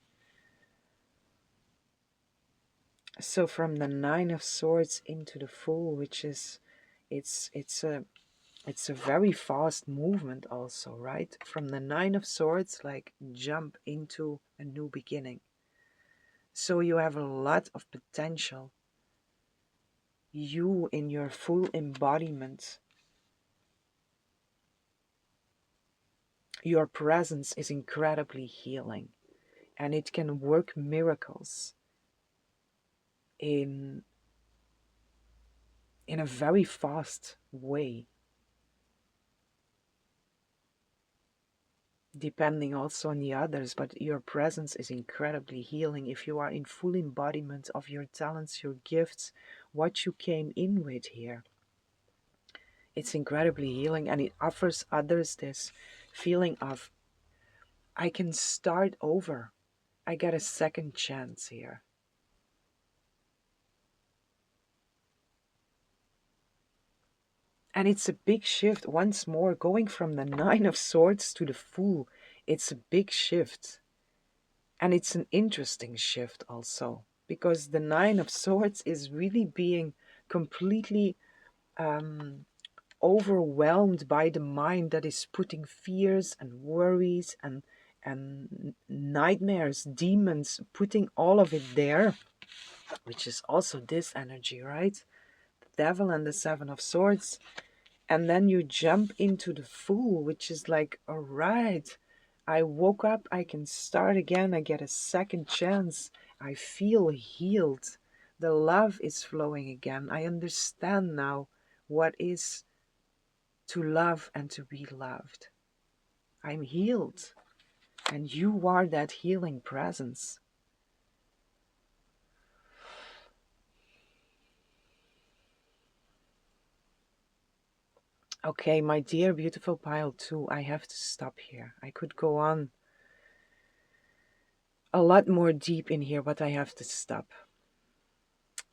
So from the 9 of Swords into the Fool, which is It's a very fast movement also, right? From the Nine of Swords, like jump into a new beginning. So you have a lot of potential. You in your full embodiment. Your presence is incredibly healing, and it can work miracles in a very fast way, depending also on the others, but your presence is incredibly healing if you are in full embodiment of your talents, your gifts, what you came in with here. It's incredibly healing, and it offers others this feeling of, I can start over. I get a second chance here. And it's a big shift, once more, going from the Nine of Swords to the Fool. It's a big shift. And it's an interesting shift also, because the Nine of Swords is really being completely overwhelmed by the mind that is putting fears and worries and nightmares, demons, putting all of it there, which is also this energy, right? The Devil and the Seven of Swords. And then you jump into the Fool, which is like, all right, I woke up, I can start again, I get a second chance, I feel healed. The love is flowing again. I understand now what is to love and to be loved. I'm healed, and you are that healing presence. Okay, my dear beautiful pile 2, I have to stop here. I could go on a lot more deep in here, but I have to stop.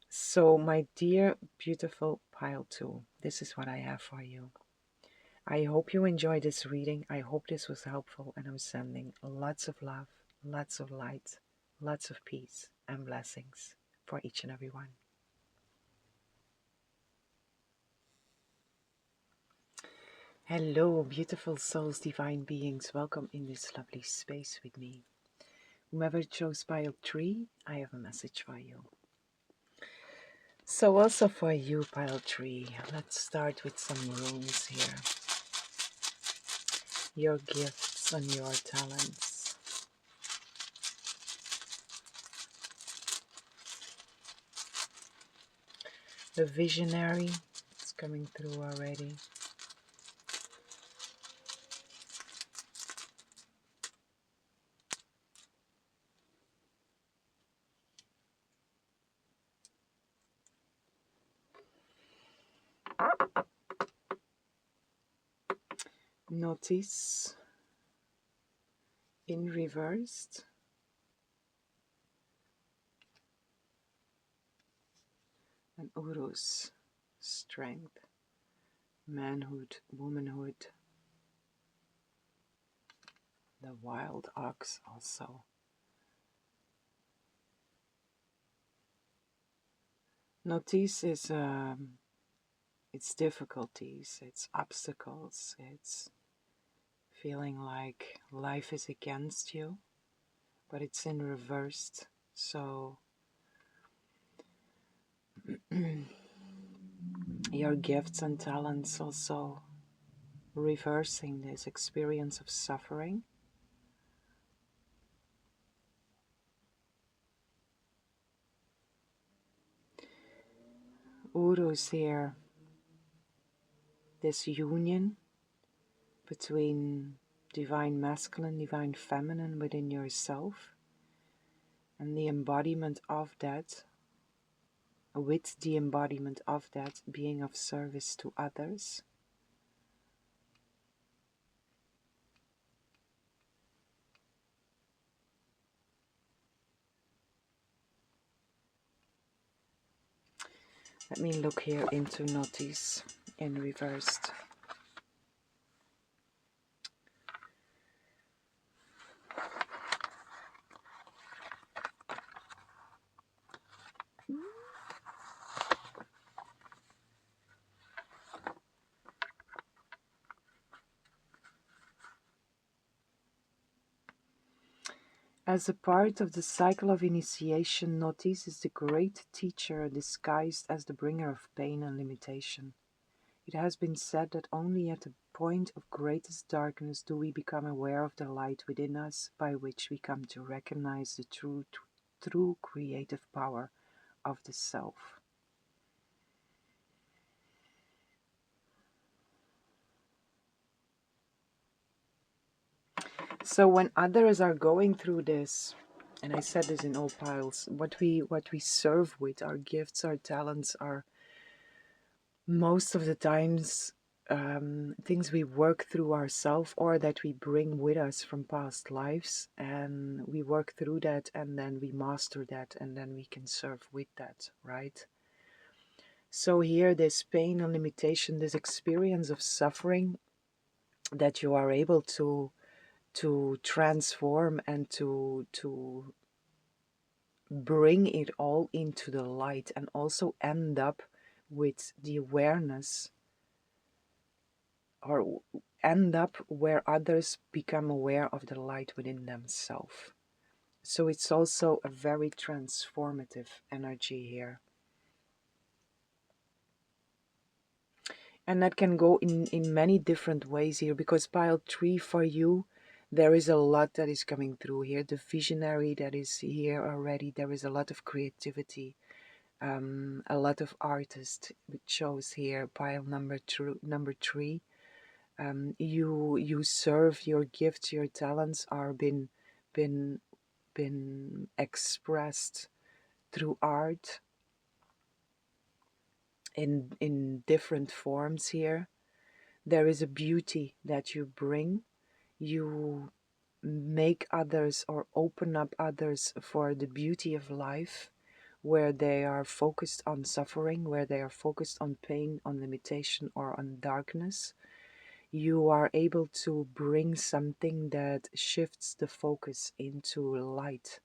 So, my dear beautiful pile 2, this is what I have for you. I hope you enjoyed this reading. I hope this was helpful, and I'm sending lots of love, lots of light, lots of peace and blessings for each and every one. Hello, beautiful souls, divine beings. Welcome in this lovely space with me. Whomever chose pile 3, I have a message for you. So also for you, pile 3, let's start with some runes here. Your gifts and your talents. The visionary, it's coming through already. Notice in reversed. And Urus, strength, manhood, womanhood. The wild ox also. Notice is it's difficulties, it's obstacles, it's feeling like life is against you, but it's in reversed. So your gifts and talents also reversing this experience of suffering. Urus here, this union between divine masculine, divine feminine within yourself, and the embodiment of that, with the embodiment of that being of service to others. Let me look here into Notice in reversed. As a part of the cycle of initiation, Notice is the great teacher disguised as the bringer of pain and limitation. It has been said that only at the point of greatest darkness do we become aware of the light within us, by which we come to recognize the true creative power of the self. So when others are going through this, and I said this in all piles, what we serve with, our gifts, our talents, are most of the times things we work through ourselves or that we bring with us from past lives, and we work through that, and then we master that, and then we can serve with that, right? So here, this pain and limitation, this experience of suffering that you are able to transform and to bring it all into the light, and also end up with the awareness, or end up where others become aware of the light within themselves. So it's also a very transformative energy here. And that can go in many different ways here, because pile 3 for you, there is a lot that is coming through here. The visionary that is here already, there is a lot of creativity, a lot of artists, it shows here, pile number 3. You serve, your gifts, your talents are been expressed through art in different forms here. There is a beauty that you bring. You make others or open up others for the beauty of life, where they are focused on suffering, where they are focused on pain, on limitation, or on darkness. You are able to bring something that shifts the focus into light.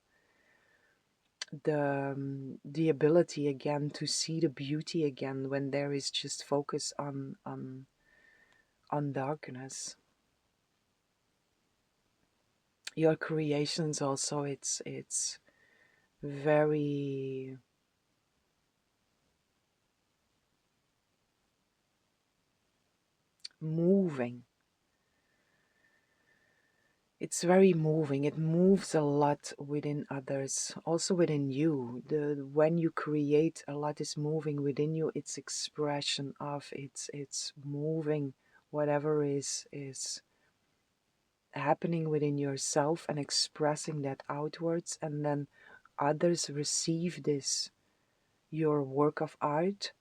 The ability again to see the beauty again when there is just focus on darkness. Your creations also, it's very moving. It's very moving. It moves a lot within others, also within you. When you create, a lot is moving within you. It's expression of, it's moving whatever is happening within yourself and expressing that outwards, and then others receive this, your work of art,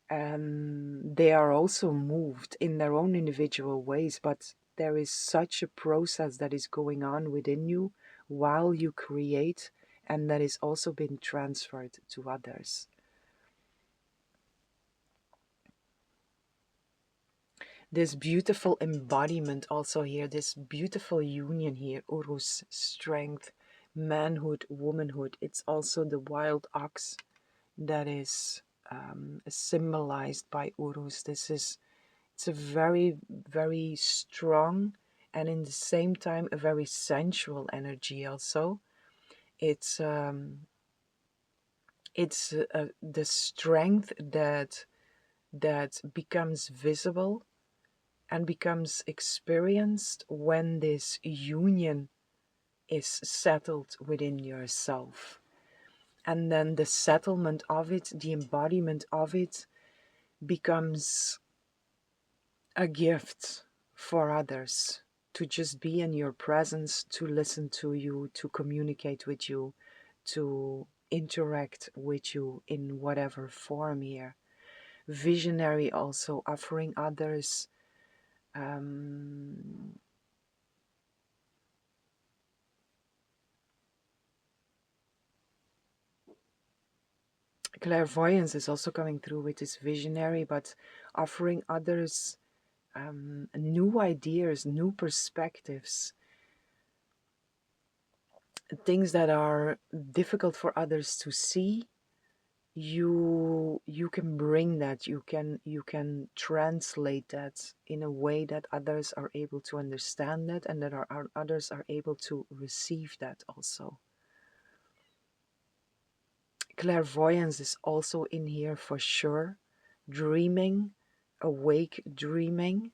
and they are also moved in their own individual ways, but there is such a process that is going on within you while you create, and that is also being transferred to others. This beautiful embodiment also here, this beautiful union here, Urus, strength, manhood, womanhood. It's also the wild ox that is symbolized by Urus. It's a very, very strong, and in the same time a very sensual energy also. It's the strength that becomes visible and becomes experienced when this union is settled within yourself. And then the settlement of it, the embodiment of it, becomes a gift for others, to just be in your presence, to listen to you, to communicate with you, to interact with you in whatever form here. Visionary also, offering others clairvoyance is also coming through with this visionary, but offering others new ideas, new perspectives, things that are difficult for others to see, you can bring that, you can translate that in a way that others are able to understand that, and that others are able to receive that also. Clairvoyance is also in here for sure. Dreaming, awake dreaming.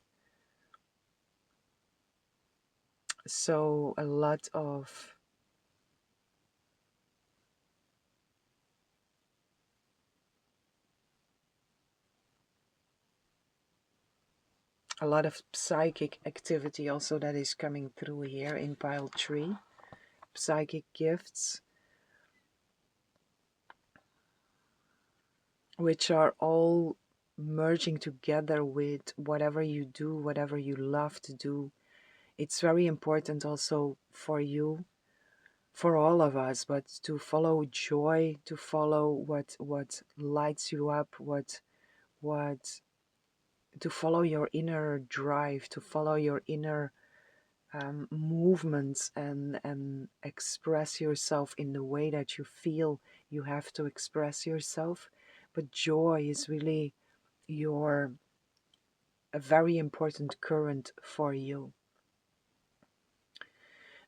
So a lot of psychic activity also that is coming through here in pile 3. Psychic gifts, which are all merging together with whatever you do, whatever you love to do. It's very important also for you, for all of us, but to follow joy, to follow what lights you up, what to follow your inner drive, to follow your inner movements, and express yourself in the way that you feel you have to express yourself. But joy is really your a very important current for you.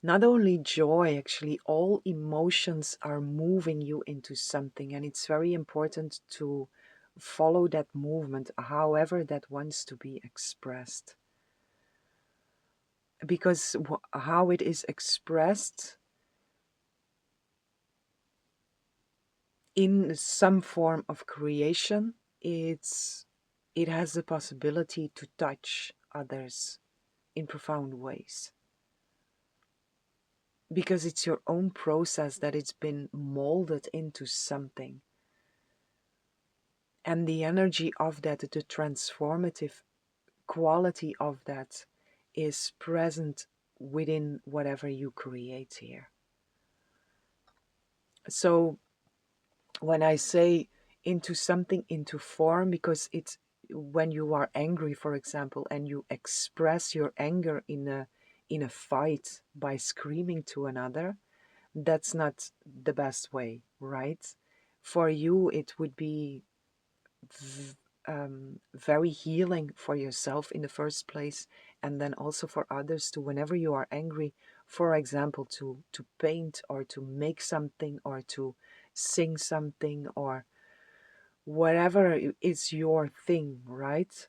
Not only joy, actually, all emotions are moving you into something, and it's very important to follow that movement, however that wants to be expressed. Because how it is expressed in some form of creation, it has the possibility to touch others in profound ways. Because it's your own process that it's been molded into something. And the energy of that, the transformative quality of that, is present within whatever you create here. So when I say into something, into form, because it's when you are angry, for example, and you express your anger in a fight by screaming to another, that's not the best way, right? For you, it would be very healing for yourself in the first place, and then also for others to, whenever you are angry, for example, to paint or to make something or to sing something or whatever is your thing, right?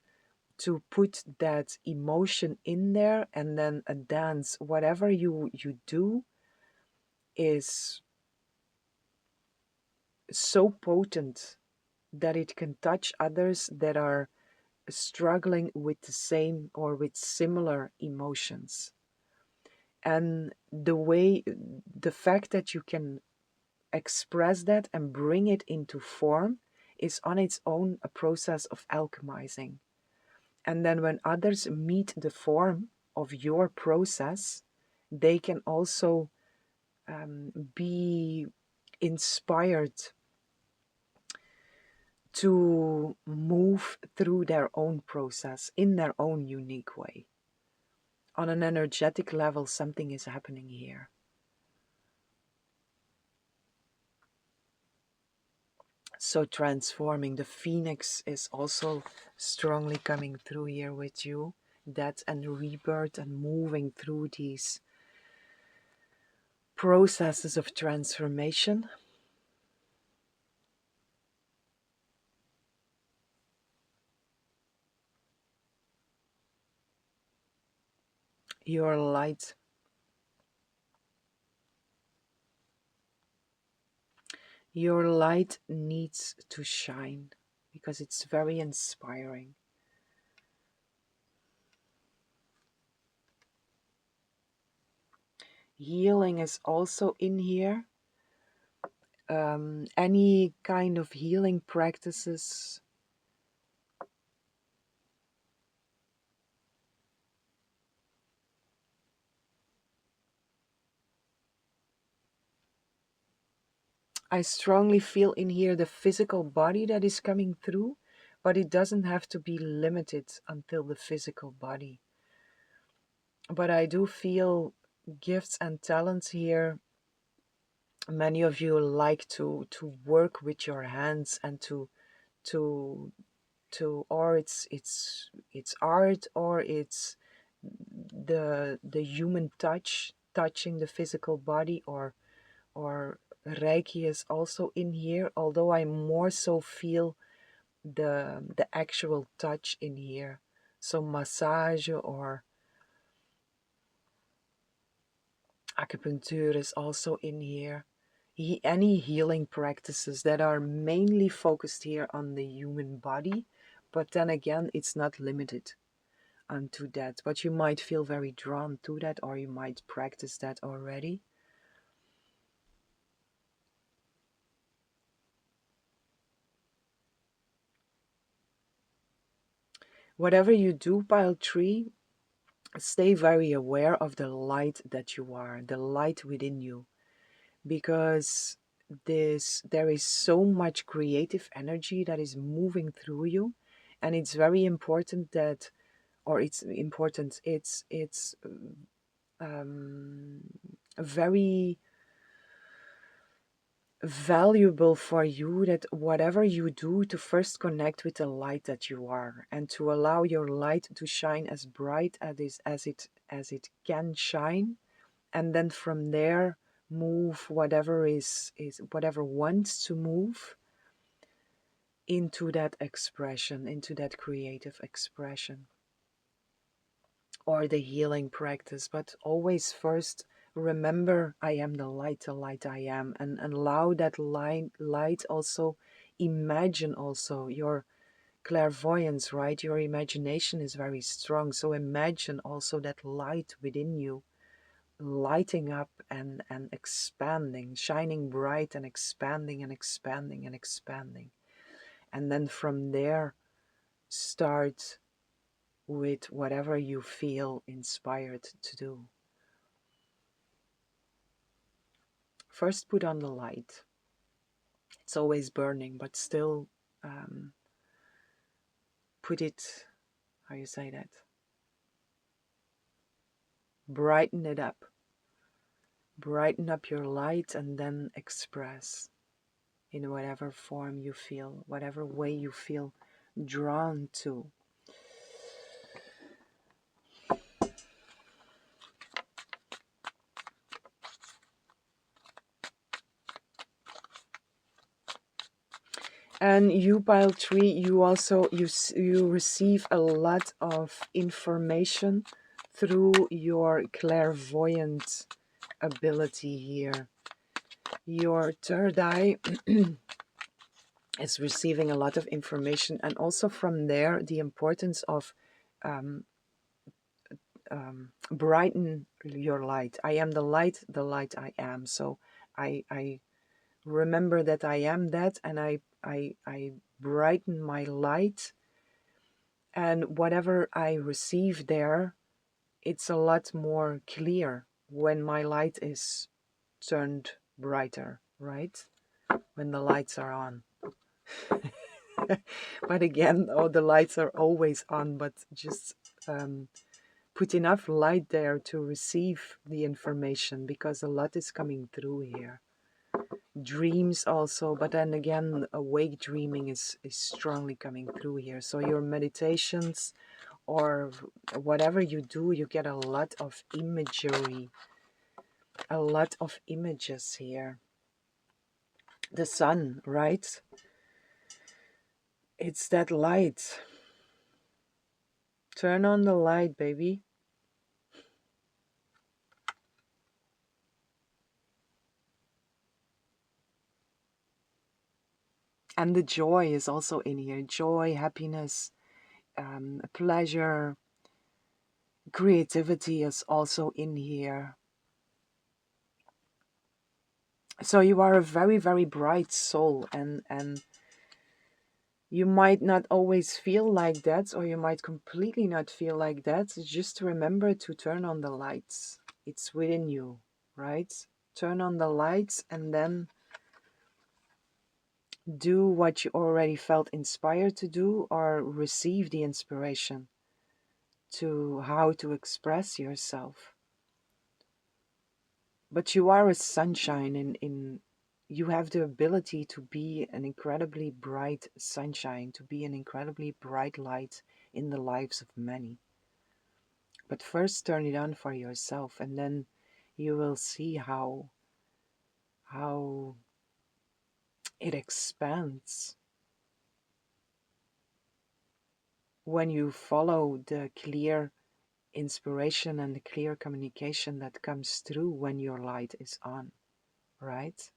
To put that emotion in there, and then a dance, whatever you do is so potent that it can touch others that are struggling with the same or with similar emotions. And the fact that you can express that and bring it into form is on its own a process of alchemizing. And then when others meet the form of your process, they can also be inspired to move through their own process in their own unique way. On an energetic level, something is happening here. So transforming, the phoenix is also strongly coming through here with you. Death and rebirth, and moving through these processes of transformation. Your light. Your light needs to shine because it's very inspiring. Healing is also in here. Any kind of healing practices. I strongly feel in here the physical body that is coming through, but it doesn't have to be limited until the physical body. But I do feel gifts and talents here Many of you like to work with your hands and to or it's art, or it's the human touch, touching the physical body, or Reiki is also in here, although I more so feel the actual touch in here. So massage or acupuncture is also in here. Any healing practices that are mainly focused here on the human body, but then again, it's not limited unto that. But you might feel very drawn to that, or you might practice that already. Whatever you do, pile 3, stay very aware of the light that you are, the light within you, because there is so much creative energy that is moving through you, and it's very important that, or it's important, it's um, very valuable for you that whatever you do, to first connect with the light that you are, and to allow your light to shine as bright as it can shine, and then from there move whatever is whatever wants to move into that expression, into that creative expression, or the healing practice. But always first remember, I am the light I am, and allow that light also. Imagine also your clairvoyance, right? Your imagination is very strong, so imagine also that light within you lighting up and expanding, shining bright and expanding and expanding and expanding. And then from there, start with whatever you feel inspired to do. First, put on the light. It's always burning, but still put it, how you say that? Brighten it up. Brighten up your light and then express in whatever form you feel, whatever way you feel drawn to. And you, pile 3, you also you receive a lot of information through your clairvoyant ability here. Your third eye is receiving a lot of information, and also from there the importance of um, brighten your light. I am the light I am. So I remember that I am that, and I brighten my light, and whatever I receive there, it's a lot more clear when my light is turned brighter, right? When the lights are on. But again, the lights are always on, but just put enough light there to receive the information, because a lot is coming through here. Dreams also, but then again, awake dreaming is strongly coming through here. So your meditations or whatever you do, you get a lot of imagery, a lot of images here. The sun, right? It's that light. Turn on the light, baby. And the joy is also in here. Joy, happiness, pleasure, creativity is also in here. So you are a very, very bright soul, and you might not always feel like that, or you might completely not feel like that. Just remember to turn on the lights. It's within you, right? Turn on the lights and then do what you already felt inspired to do, or receive the inspiration to how to express yourself. But you are a sunshine, in you have the ability to be an incredibly bright sunshine, to be an incredibly bright light in the lives of many. But first turn it on for yourself, and then you will see how it expands when you follow the clear inspiration and the clear communication that comes through when your light is on, right?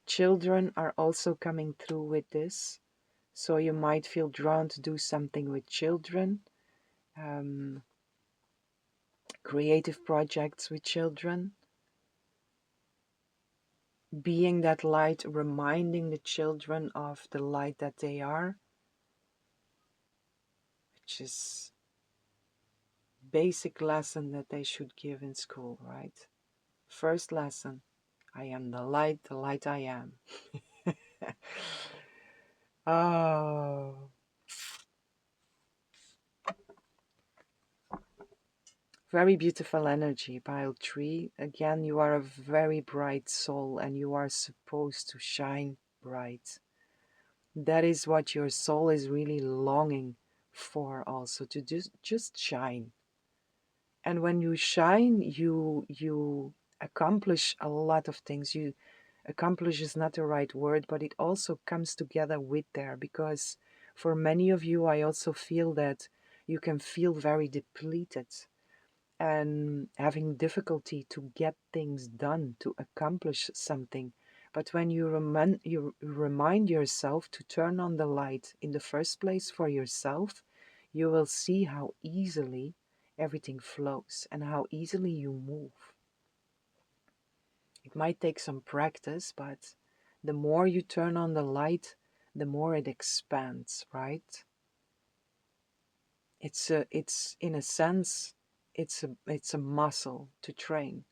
Children are also coming through with this, so you might feel drawn to do something with children, um, creative projects with children, being that light, reminding the children of the light that they are, which is basic lesson that they should give in school, right? First lesson, I am the light I am. Oh, very beautiful energy, pile 3. Again, you are a very bright soul and you are supposed to shine bright. That is what your soul is really longing for also, to just shine. And when you shine, you accomplish a lot of things. You accomplish is not the right word, but it also comes together with there, because for many of you, I also feel that you can feel very depleted and having difficulty to get things done, to accomplish something. But when you remind yourself to turn on the light in the first place for yourself, you will see how easily everything flows and how easily you move. It might take some practice, but the more you turn on the light, the more it expands, right? It's in a sense, it's a muscle to train.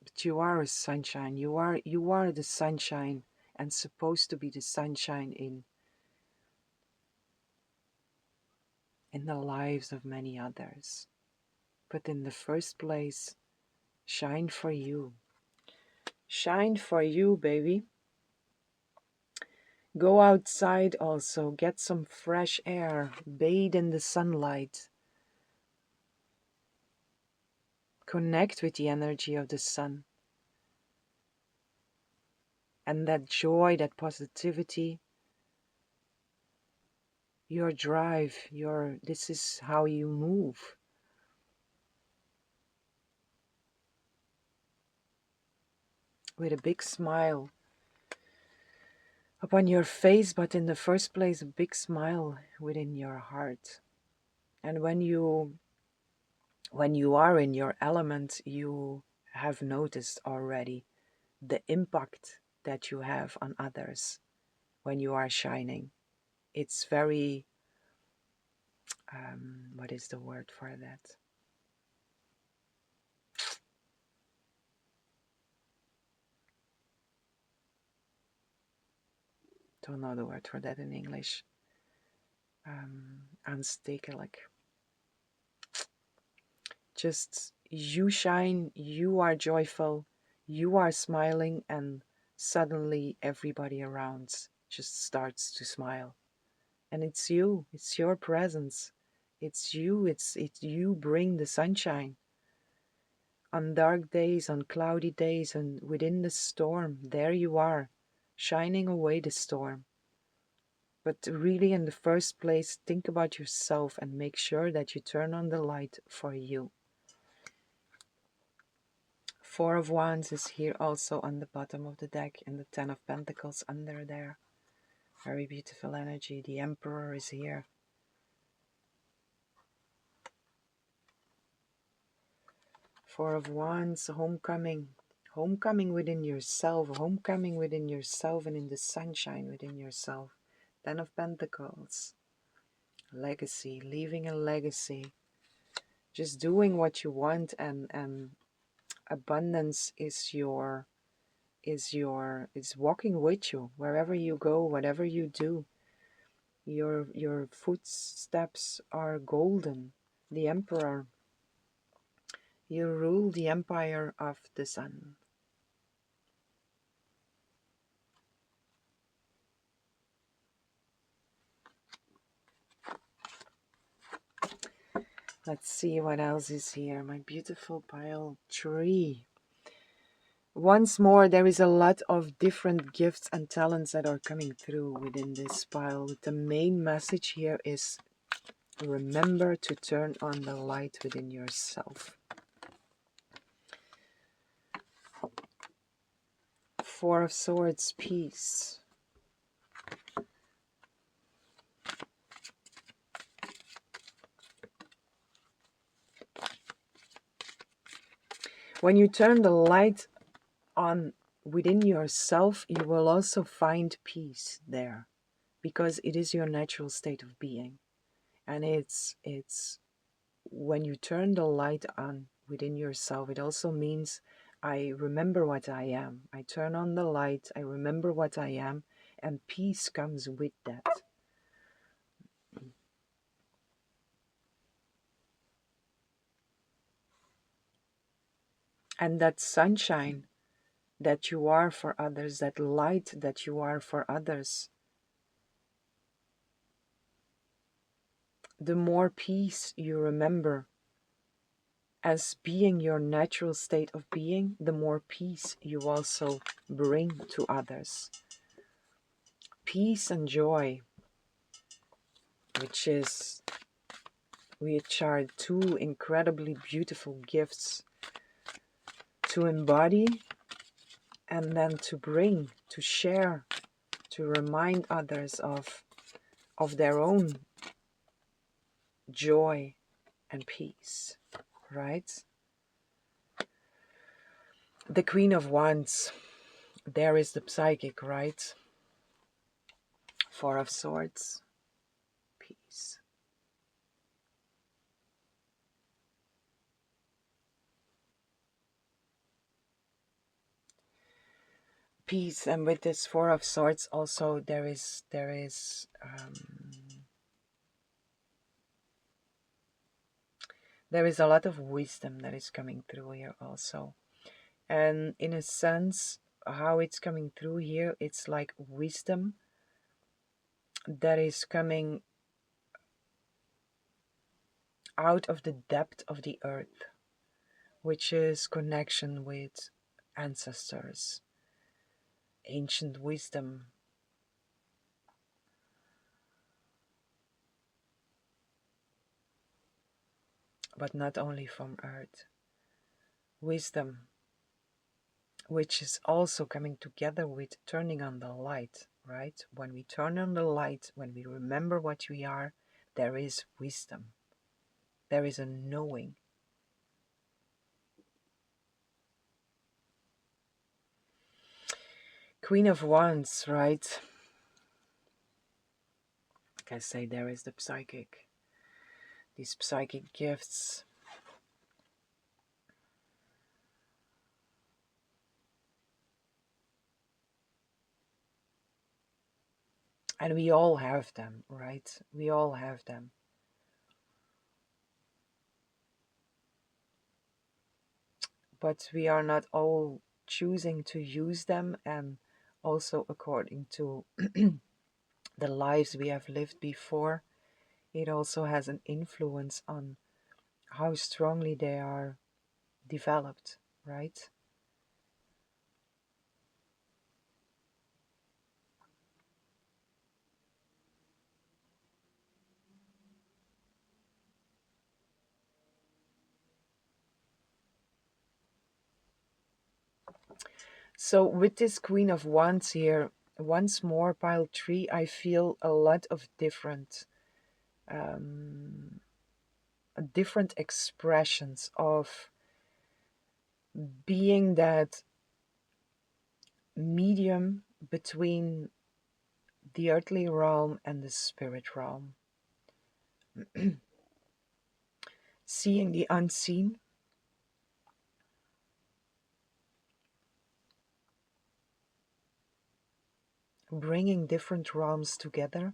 But you are a sunshine. You are the sunshine, and supposed to be the sunshine in the lives of many others. But in the first place, shine for you. Shine for you, baby. Go outside also, get some fresh air, bathe in the sunlight. Connect with the energy of the sun. And that joy, that positivity, your drive, this is how you move. With a big smile upon your face, but in the first place, a big smile within your heart. And when you are in your element, you have noticed already the impact that you have on others when you are shining. It's very, what is the word for that? Don't know the word for that in English. Aanstekelijk. Just you shine, you are joyful, you are smiling, and suddenly everybody around just starts to smile. And it's you, it's your presence, it's you bring the sunshine. On dark days, on cloudy days, and within the storm, there you are, shining away the storm. But really, in the first place, think about yourself and make sure that you turn on the light for you. Four of Wands is here also on the bottom of the deck, and the Ten of Pentacles under there. Very beautiful energy. The Emperor is here. Four of Wands, homecoming. Homecoming within yourself. Homecoming within yourself and in the sunshine within yourself. Ten of Pentacles. Legacy. Leaving a legacy. Just doing what you want, and abundance is walking with you wherever you go, whatever you do. Your footsteps are golden. The Emperor. You rule the empire of the sun. Let's see what else is here. My beautiful pile tree. Once more, there is a lot of different gifts and talents that are coming through within this pile. The main message here is remember to turn on the light within yourself. Four of Swords, peace. When you turn the light on within yourself, you will also find peace there, because it is your natural state of being. And it's when you turn the light on within yourself, it also means I remember what I am. I turn on the light, I remember what I am, and peace comes with that. And that sunshine that you are for others, that light that you are for others, the more peace you remember as being your natural state of being, the more peace you also bring to others. Peace and joy, which are two incredibly beautiful gifts to embody and then to bring, to share, to remind others of their own joy and peace, right? The Queen of Wands, there is the psychic, right? Four of Swords, peace. Peace, and with this Four of Swords also there is a lot of wisdom that is coming through here also. And in a sense, how it's coming through here, it's like wisdom that is coming out of the depth of the earth, which is connection with ancestors, ancient wisdom. But not only from earth. Wisdom, which is also coming together with turning on the light, right? When we turn on the light, when we remember what we are, there is wisdom. There is a knowing. Queen of Wands, right? Like I say, there is the psychic. These psychic gifts. And we all have them, right? We all have them. But we are not all choosing to use them, and also according to the lives we have lived before, it also has an influence on how strongly they are developed, right? So with this Queen of Wands here, once more, pile 3, I feel a lot of different expressions of being that medium between the earthly realm and the spirit realm. Seeing the unseen, bringing different realms together,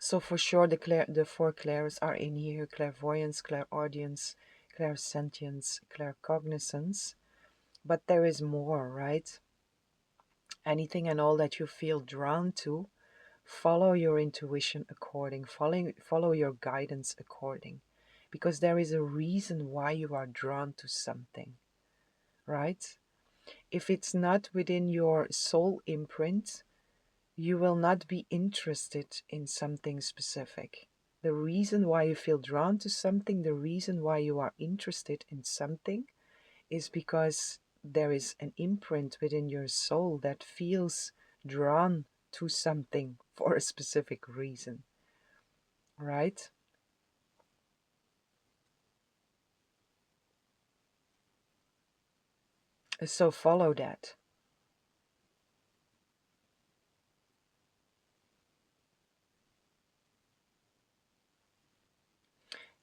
So for sure the four clairs are in here: clairvoyance, clairaudience, clairsentience, claircognizance. But there is more, right? Anything and all that you feel drawn to, follow your intuition according, follow your guidance according. Because there is a reason why you are drawn to something, right? If it's not within your soul imprint, you will not be interested in something specific. The reason why you feel drawn to something, the reason why you are interested in something, is because there is an imprint within your soul that feels drawn to something for a specific reason, right? So follow that.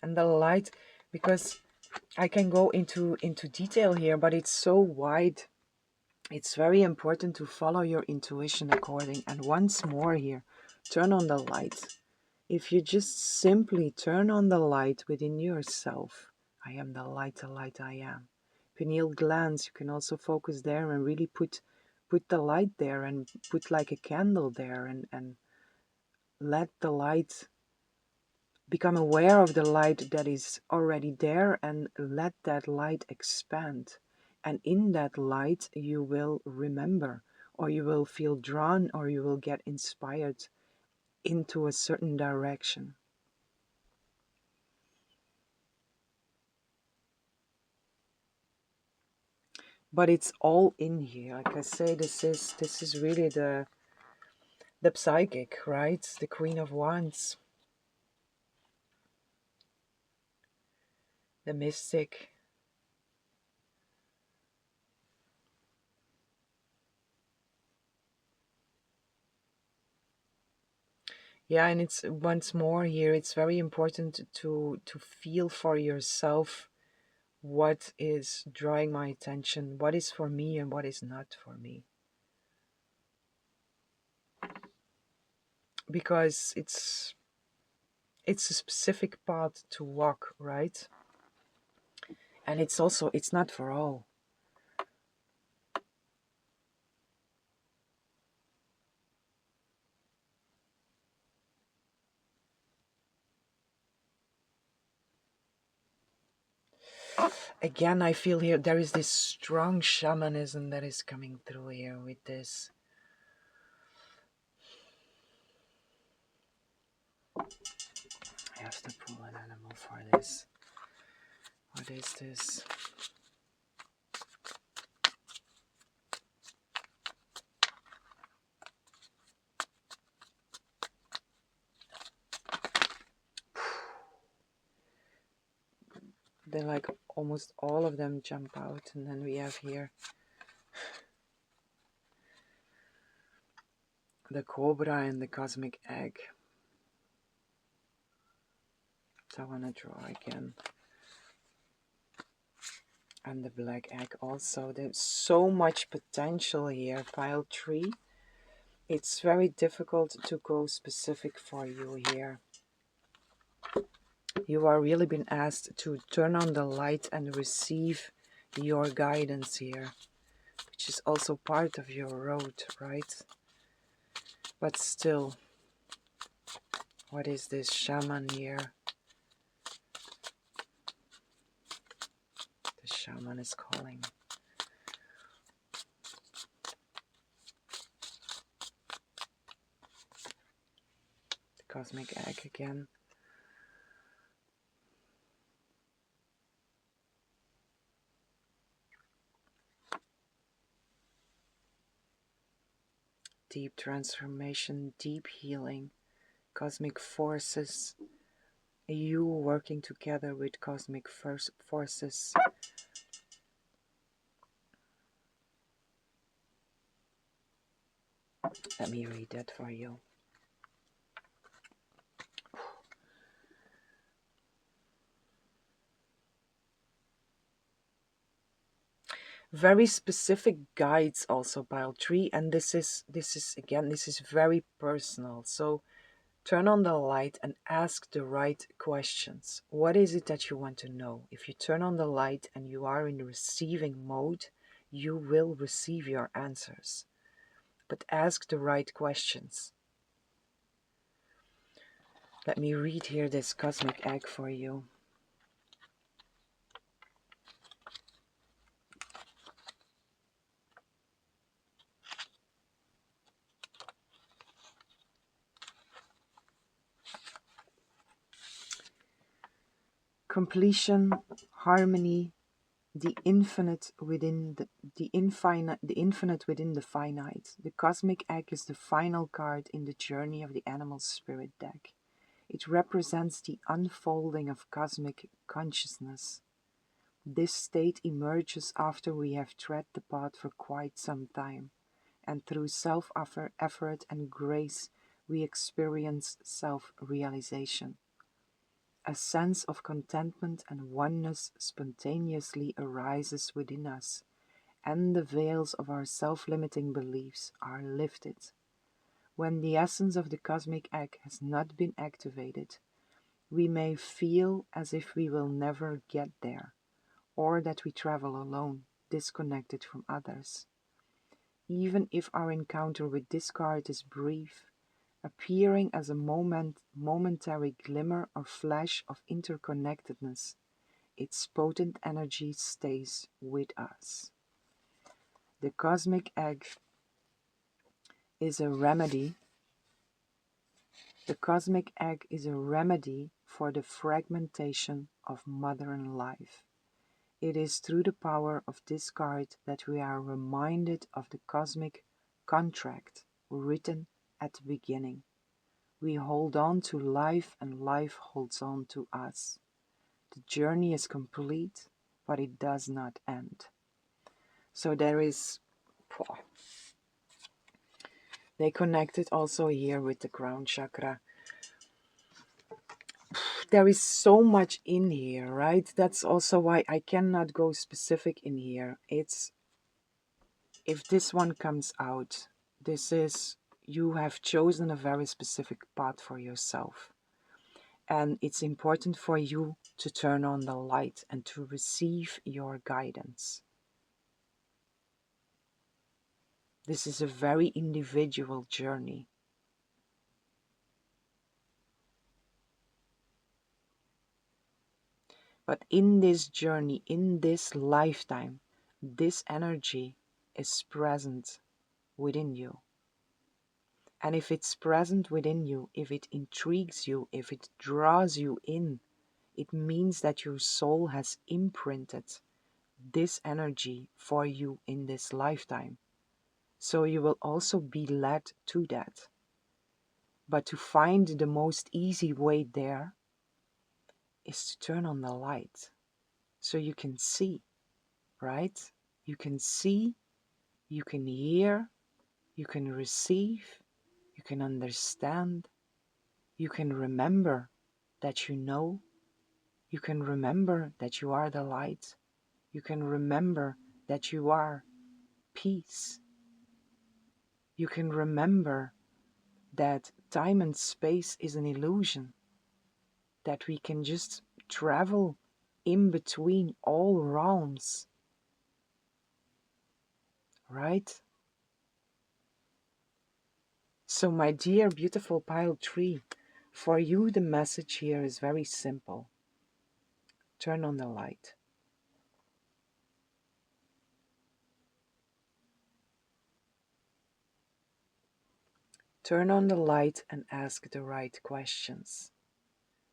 And the light, because I can go into detail here, but it's so wide. It's very important to follow your intuition according. And once more here, turn on the light. If you just simply turn on the light within yourself, I am the light I am. Pineal glands, you can also focus there and really put the light there and put like a candle there and let the light, become aware of the light that is already there and let that light expand. And in that light, you will remember, or you will feel drawn, or you will get inspired into a certain direction. But it's all in here. Like I say, this is really the psychic, right? The Queen of Wands, the mystic. Yeah, and it's once more here, it's very important to feel for yourself what is drawing my attention, what is for me and what is not for me. Because it's a specific path to walk, right? And it's not for all. Again, I feel here there is this strong shamanism that is coming through here with this. I have to pull an animal for this. What is this? Then like almost all of them jump out, and then we have here the cobra and the cosmic egg. So I want to draw again. And the black egg also. There's so much potential here, pile 3. It's very difficult to go specific for you here. You are really been asked to turn on the light and receive your guidance here, which is also part of your road, right? But still, what is this shaman here? The shaman is calling. The cosmic egg again. Deep transformation, deep healing, cosmic forces, you working together with cosmic forces. Let me read that for you. Very specific guides also, pile 3, and this is again, this is very personal. So Turn on the light and ask the right questions. What is it that you want to know? If you turn on the light and you are in receiving mode, you will receive your answers. But ask the right questions. Let me read here this cosmic egg for you. Completion, harmony, the infinite within the infinite within the finite. The cosmic egg is the final card in the journey of the animal spirit deck. It represents the unfolding of cosmic consciousness. This state emerges after we have tread the path for quite some time, and through self-effort and grace we experience self-realization. A sense of contentment and oneness spontaneously arises within us, and the veils of our self-limiting beliefs are lifted. When the essence of the cosmic egg has not been activated, we may feel as if we will never get there, or that we travel alone, disconnected from others. Even if our encounter with this card is brief, appearing as a momentary glimmer or flash of interconnectedness, its potent energy stays with us. The cosmic egg is a remedy. The cosmic egg is a remedy for the fragmentation of modern life. It is through the power of this card that we are reminded of the cosmic contract written at the beginning. We hold on to life and life holds on to us. The journey is complete, but it does not end. So there is, they connect it also here with the crown chakra. There is so much in here, right? That's also why I cannot go specific in here. It's, if this one comes out, this is, you have chosen a very specific path for yourself. And it's important for you to turn on the light and to receive your guidance. This is a very individual journey. But in this journey, in this lifetime, this energy is present within you. And if it's present within you, if it intrigues you, if it draws you in, it means that your soul has imprinted this energy for you in this lifetime. So you will also be led to that. But to find the most easy way there is to turn on the light so you can see, right? You can see, you can hear, you can receive, you can understand, you can remember that you know, you can remember that you are the light, you can remember that you are peace, you can remember that time and space is an illusion, that we can just travel in between all realms, right? So my dear beautiful pile 3, for you the message here is very simple. Turn on the light. Turn on the light and ask the right questions.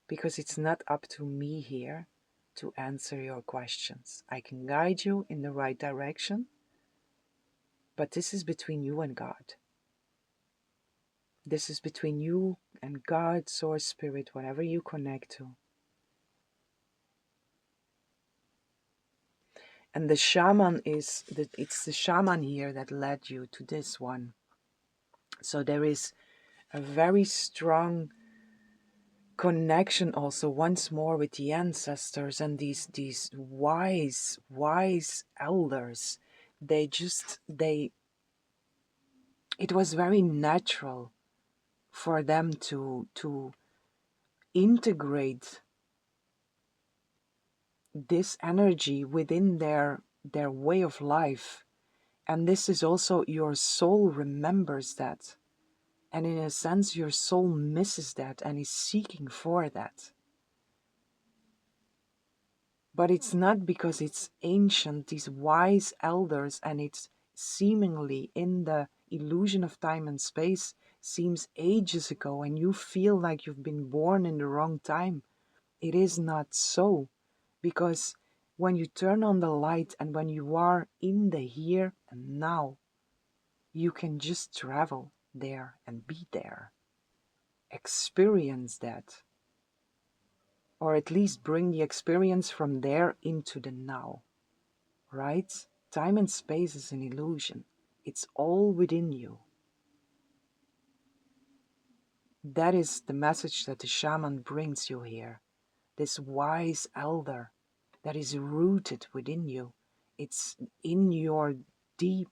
Because it's not up to me here to answer your questions. I can guide you in the right direction, but this is between you and God. This is between you and God, Source, Spirit, whatever you connect to. And the shaman is, it's the shaman here that led you to this one. So there is a very strong connection also once more with the ancestors and these wise elders. It was very natural for them to integrate this energy within their way of life. And this is also, your soul remembers that. And in a sense, your soul misses that and is seeking for that. But it's not because it's ancient, these wise elders, and it's seemingly in the illusion of time and space seems ages ago, and you feel like you've been born in the wrong time. It is not so, because when you turn on the light and when you are in the here and now, you can just travel there and be there. Experience that. Or at least bring the experience from there into the now. Right? Time and space is an illusion. It's all within you. That is the message that the shaman brings you here. This wise elder that is rooted within you. It's in your deep,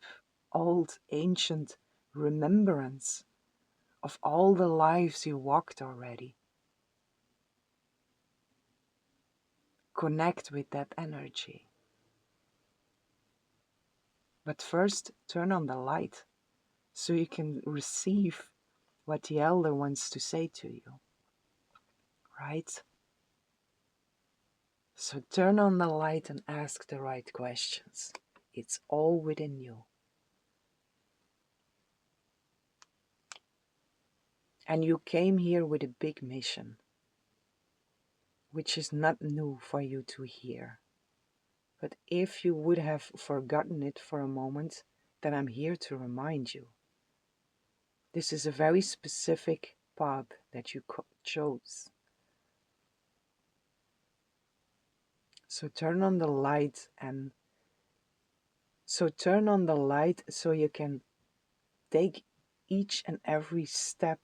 old, ancient remembrance of all the lives you walked already. Connect with that energy. But first, turn on the light so you can receive what the elder wants to say to you. Right? So turn on the light and ask the right questions. It's all within you. And you came here with a big mission, which is not new for you to hear. But if you would have forgotten it for a moment, then I'm here to remind you. This is a very specific path that you chose. So turn on the light so you can take each and every step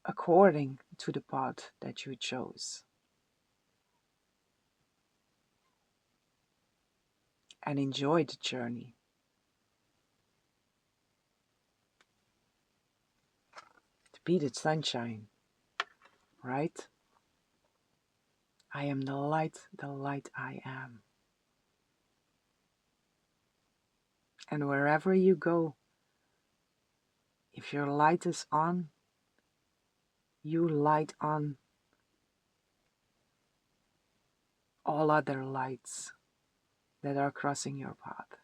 according to the path that you chose. And enjoy the journey. To be the sunshine, right? I am the light I am. And wherever you go, if your light is on, you light on all other lights that are crossing your path.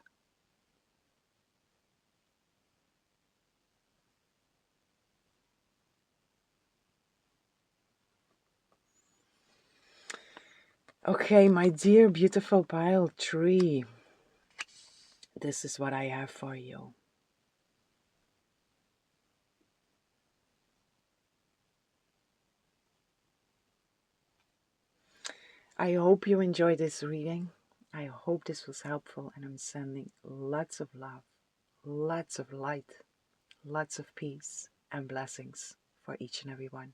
Okay, my dear beautiful pile tree, this is what I have for you. I hope you enjoyed this reading. I hope this was helpful, and I'm sending lots of love, lots of light, lots of peace and blessings for each and every one.